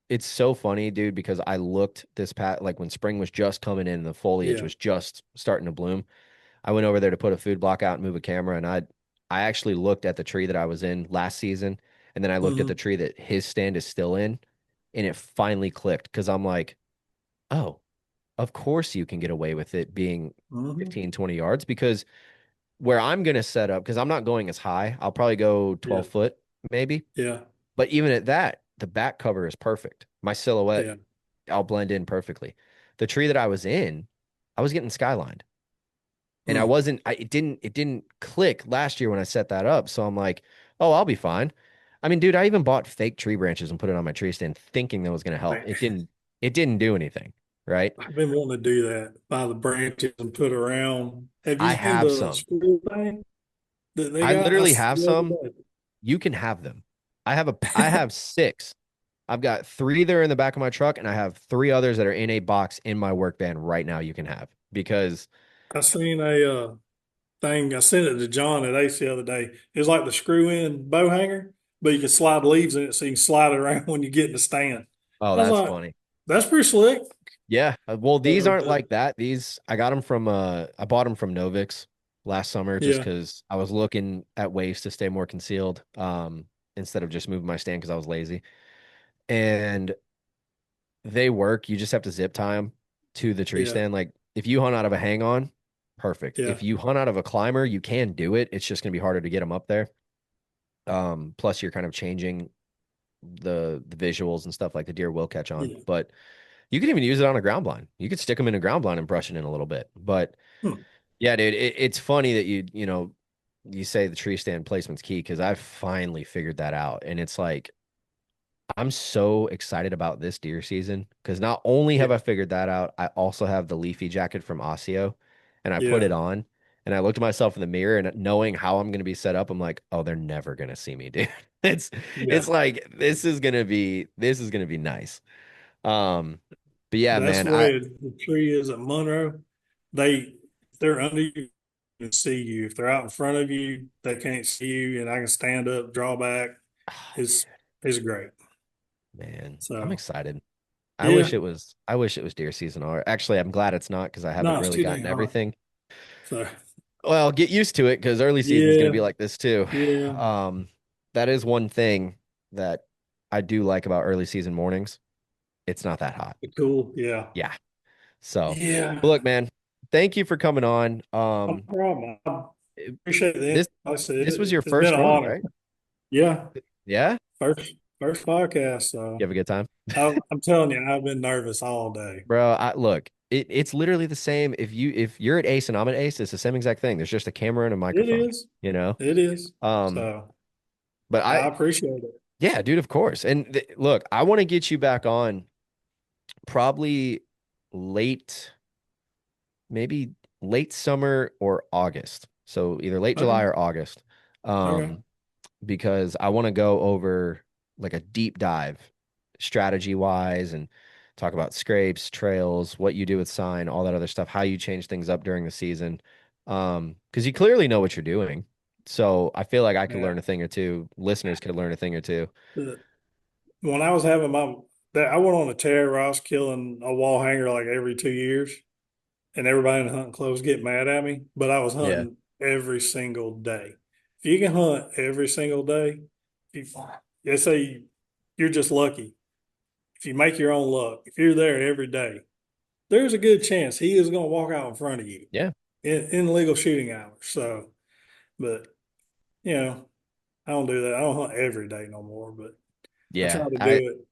it's so funny, dude, because I looked this pat like when spring was just coming in and the foliage Yeah. was just starting to bloom. I went over there to put a food block out and move a camera, and I actually looked at the tree that I was in last season, and then I looked at the Hmm. tree that his stand is still in, and it finally clicked because I'm like, oh, of course you can get away with it being Hmm. 15, 20 yards because where I'm gonna set up, because I'm not going as high, I'll probably go Yeah. 12 foot maybe. Yeah. But even at that, the back cover is perfect. My silhouette, Yeah. I'll blend in perfectly. The tree that I was in, I was getting skylined. And I Mm. wasn't, it didn't click last year when I set that up. So I'm like, oh, I'll be fine. I mean, dude, I even bought fake tree branches and put it on my tree stand thinking that was going to help. Man, It didn't do anything, right? I've been wanting to do that. Buy the branches and put around. Have you I seen have the some. screw thing that they I got? I literally saw have the some. other day. You can have them. I have six. I've got three that are in the back of my truck, and I have three others that are in a box in my work van right now you can have because I seen a thing. I sent it to John at Ace the other day. It was like the screw-in bow hanger, but you can slide leaves in it so you can slide it around when you get in the stand. oh, I was that's like, funny. that's pretty slick. Yeah. Well, these So, aren't like that. These I got them from I bought them from Novix last summer just yeah, because I was looking at ways to stay more concealed instead of just moving my stand because I was lazy. And they work. You just have to zip tie them to the tree yeah, stand. Like if you hunt out of a hang on, perfect. yeah, If you hunt out of a climber, you can do it. It's just gonna be harder to get them up there. Plus you're kind of changing the visuals and stuff like the deer will catch on. yeah. But you can even use it on a ground blind. You could stick them in a ground blind and brush it in a little bit. But Hmm. yeah, dude, it's funny that you say the tree stand placement's key because I finally figured that out. And it's like I'm so excited about this deer season because not only have Yeah, I figured that out, I also have the leafy jacket from Osseo and I put yeah, it on and I looked at myself in the mirror and knowing how I'm gonna be set up, I'm like, oh, they're never gonna see me, dude. It's yeah. it's like this is gonna be nice. Um, but yeah, That's man, the way the tree is at Monroe. If they're under you, they can see you. If they're out in front of you, they can't see you, and I can stand up, draw back. It's it's great. man, I'm So excited. yeah, I wish it was deer season. Or actually, I'm glad it's not because I haven't no, it's really too dang gotten hot. everything. So Well, get used to it because early season is going to yeah, be like this too. yeah, Um, that is one thing that I do like about early season mornings. It's not that hot. cool. Yeah, Yeah. So, yeah. but look, man, thank you for coming on. No problem. Appreciate This it. Like I said, this was your it's been first an one, honor. right? Yeah, Yeah? first podcast. You So have a good time? I'm telling you, I've been nervous all day. Bro, look, it's literally the same. If you're at Ace and I'm at Ace, it's the same exact thing. There's just a camera and a It microphone, is. you know? It is. Um, So but I appreciate it. yeah, dude, of course. And look, I want to get you back on probably late, maybe late summer or August. So either late July Okay. or August. Okay. Um, because I want to go over like a deep dive strategy wise and talk about scrapes, trails, what you do with sign, all that other stuff, how you change things up during the season. Because you clearly know what you're doing. So I feel like I could Yeah. learn a thing or two. Listeners could learn a thing or two. When I was having I went on a tear where I was killing a wall hanger like every 2 years, and everybody in the hunting clubs get mad at me. But I was Yeah. hunting every single day. If you can hunt every single day, if, they say you're just lucky. If you make your own luck, if you're there every day, there's a good chance he is going to walk out in front of you Yeah. in legal shooting hours. So, but you know, I don't do that. I don't hunt every day no more, but I try Yeah. to do it.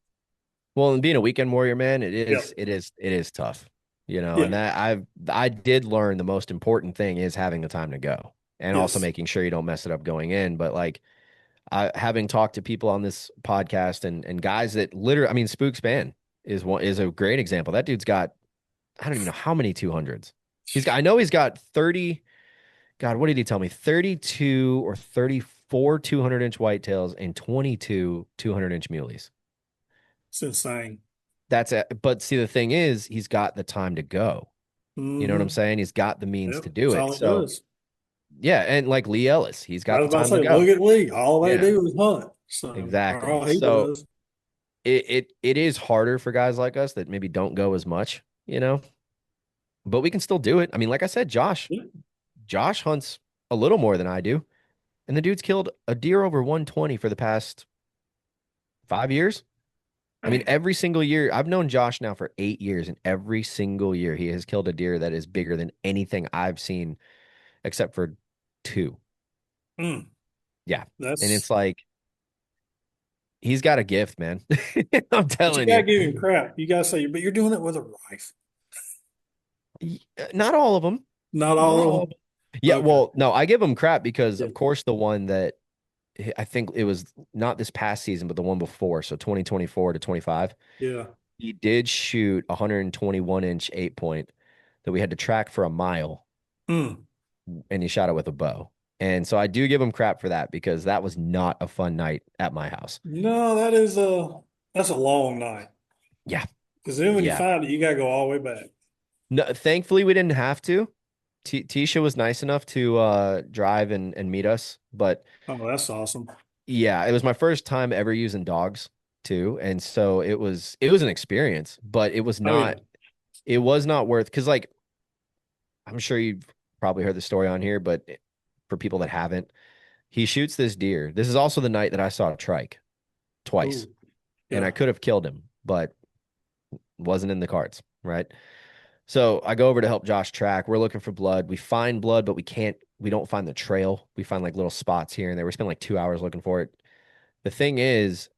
Well, and being a weekend warrior, man, Yep. it is tough, you know, and Yeah. that I did learn the most important thing is having the time to go and also Yes. making sure you don't mess it up going in. But like having talked to people on this podcast and guys that literally, I mean, Spook Span is a great example. That dude's got, I don't even know how many 200s. I know he's got 30, God, what did he tell me? 32 or 34 200-inch whitetails and 22 200-inch muleys. It's insane. That's it. But see, the thing is, he's got the time to go. You know what I'm Hmm. saying? He's got the means Yep. to do That's it. all it So does. yeah, and like Lee Ellis, he's I got was the about to time to say, look go. at Lee. All they Yeah, do is hunt. So, or exactly. all he So does. it is harder for guys like us that maybe don't go as much, you know, but we can still do it. I mean, like I said, Yeah. Josh hunts a little more than I do, and the dude's killed a deer over 120 for the past 5 years. I mean, Man. every single year, I've known Josh now for 8 years, and every single year he has killed a deer that is bigger than anything I've seen except for two. Mm. Yeah. And That's, it's like he's got a gift, man. I'm but you telling gotta you. give him crap. You gotta say, but you're doing it with a rifle. Not all of them. Not Not all of all of them. them. Yeah, Okay. well, no, I give him crap because Yeah. of course the one that I think it was not this past season, but the one before, so 2024 to 25, Yeah. he did shoot 121-inch 8 point that we had to track for a mile, Mm. and he shot it with a bow. And so I do give him crap for that because that was not a fun night at my house. No, that's a long night. Yeah. Because then when you Yeah. find it, you gotta go all the way back. No, thankfully we didn't have to. Tisha was nice enough to drive and meet us, but Oh, that's awesome. yeah, it was my first time ever using dogs too, and so it was an experience, but Oh yeah. it was not worth because like I'm sure you've probably heard the story on here, but for people that haven't, he shoots this deer. This is also the night that I saw a trike twice, Ooh. and I Yeah. could have killed him, but wasn't in the cards, right? So I go over to help Josh track. We're looking for blood. We find blood, but we don't find the trail. We find like little spots here and there. We spend like 2 hours looking for it. The thing is,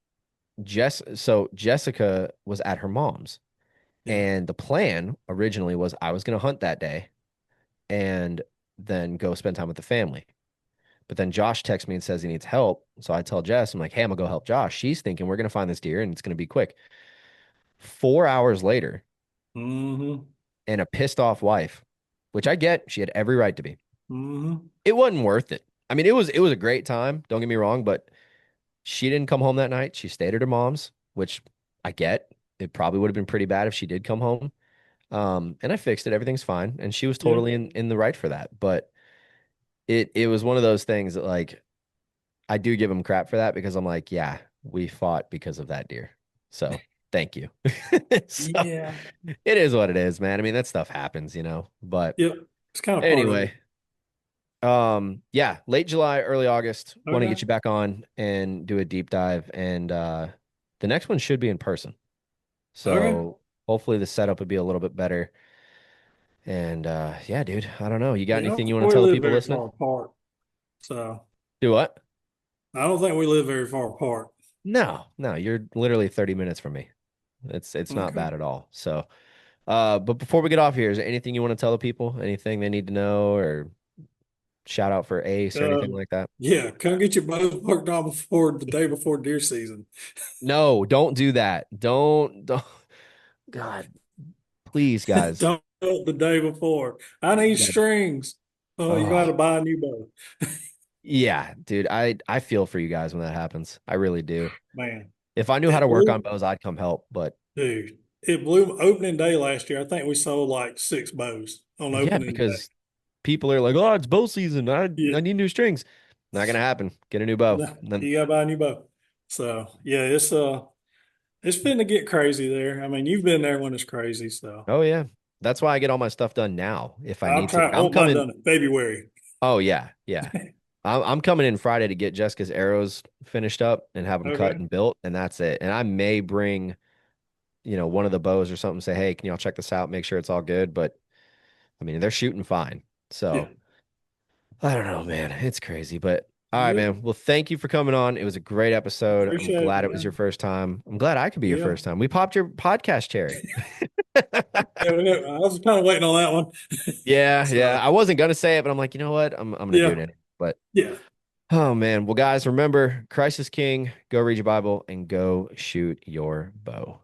Jessica was at her mom's, Yeah. and the plan originally was I was going to hunt that day and then go spend time with the family. But then Josh texts me and says he needs help. So I tell Jess, I'm like, hey, I'm gonna go help Josh. She's thinking we're gonna find this deer and it's gonna be quick. 4 hours later, Mm-hmm. and a pissed off wife, which I get, she had every right to be. Mm-hmm. It wasn't worth it. I mean, it was a great time, don't get me wrong, but she didn't come home that night. She stayed at her mom's, which I get. It probably would have been pretty bad if she did come home. And I fixed it. Everything's fine. And she was Yeah. totally in the right for that. But it was one of those things that like I do give him crap for that because I'm like, yeah, we fought because of that deer. So thank you. So Yeah. it is what it is, man. I mean, that stuff happens, But Yep. It's kind of part of it. anyway, yeah, late July, early August, want to Okay. get you back on and do a deep dive. And the next one should be in person. Okay. So hopefully the setup would be a little bit better. And yeah, dude, I don't know. You got Yeah. anything you want to We tell the live people very listening? far apart. So Do what? I don't think we live very far apart. No, no, you're literally 30 minutes from me. It's not Okay. bad at all. So, but before we get off here, is there anything you want to tell the people? Anything they need to know or shout out for Ace or anything Um, like that? yeah, come get your bows worked on before the day before deer season. No, don't do that. Don't. God, please, guys. Don't do it the day before. I need You gotta, strings. Oh, you're gonna have oh, to buy a new bow. yeah, dude. I feel for you guys when that happens. I really do. Man, If I knew how to it work on blew, bows, I'd come help. But dude. It blew opening day last year. I think we sold like 6 bows on yeah, opening day. because people are like, "Oh, it's bow season. I Yeah, need new strings." Not gonna happen. Get a new bow. no, And then, you gotta buy a new bow. So yeah, it's been to get crazy there. I mean, you've been there when it's crazy. So oh yeah, that's why I get all my stuff done now if I I'll need to. try. I I'm want mine coming. done in February. Oh yeah, yeah. I'm coming in Friday to get Jessica's arrows finished up and have them cut Okay. and built, and that's it. And I may bring, one of the bows or something. Say, hey, can y'all check this out? Make sure it's all good. But I mean, they're shooting fine. Yeah. So I don't know, man. It's crazy, but all right, Yeah. man. Well, thank you for coming on. It was a great episode. I'm Appreciate glad it, it was your man. first time. I'm glad I could be your Yeah. first time. We popped your podcast cherry. Yeah, I was kind of waiting on that one. Yeah, yeah. So I wasn't gonna say it, but I'm like, you know what? I'm gonna do it yeah, anyway. But yeah. oh man. Well, guys, remember, Christ is King. Go read your Bible and go shoot your bow.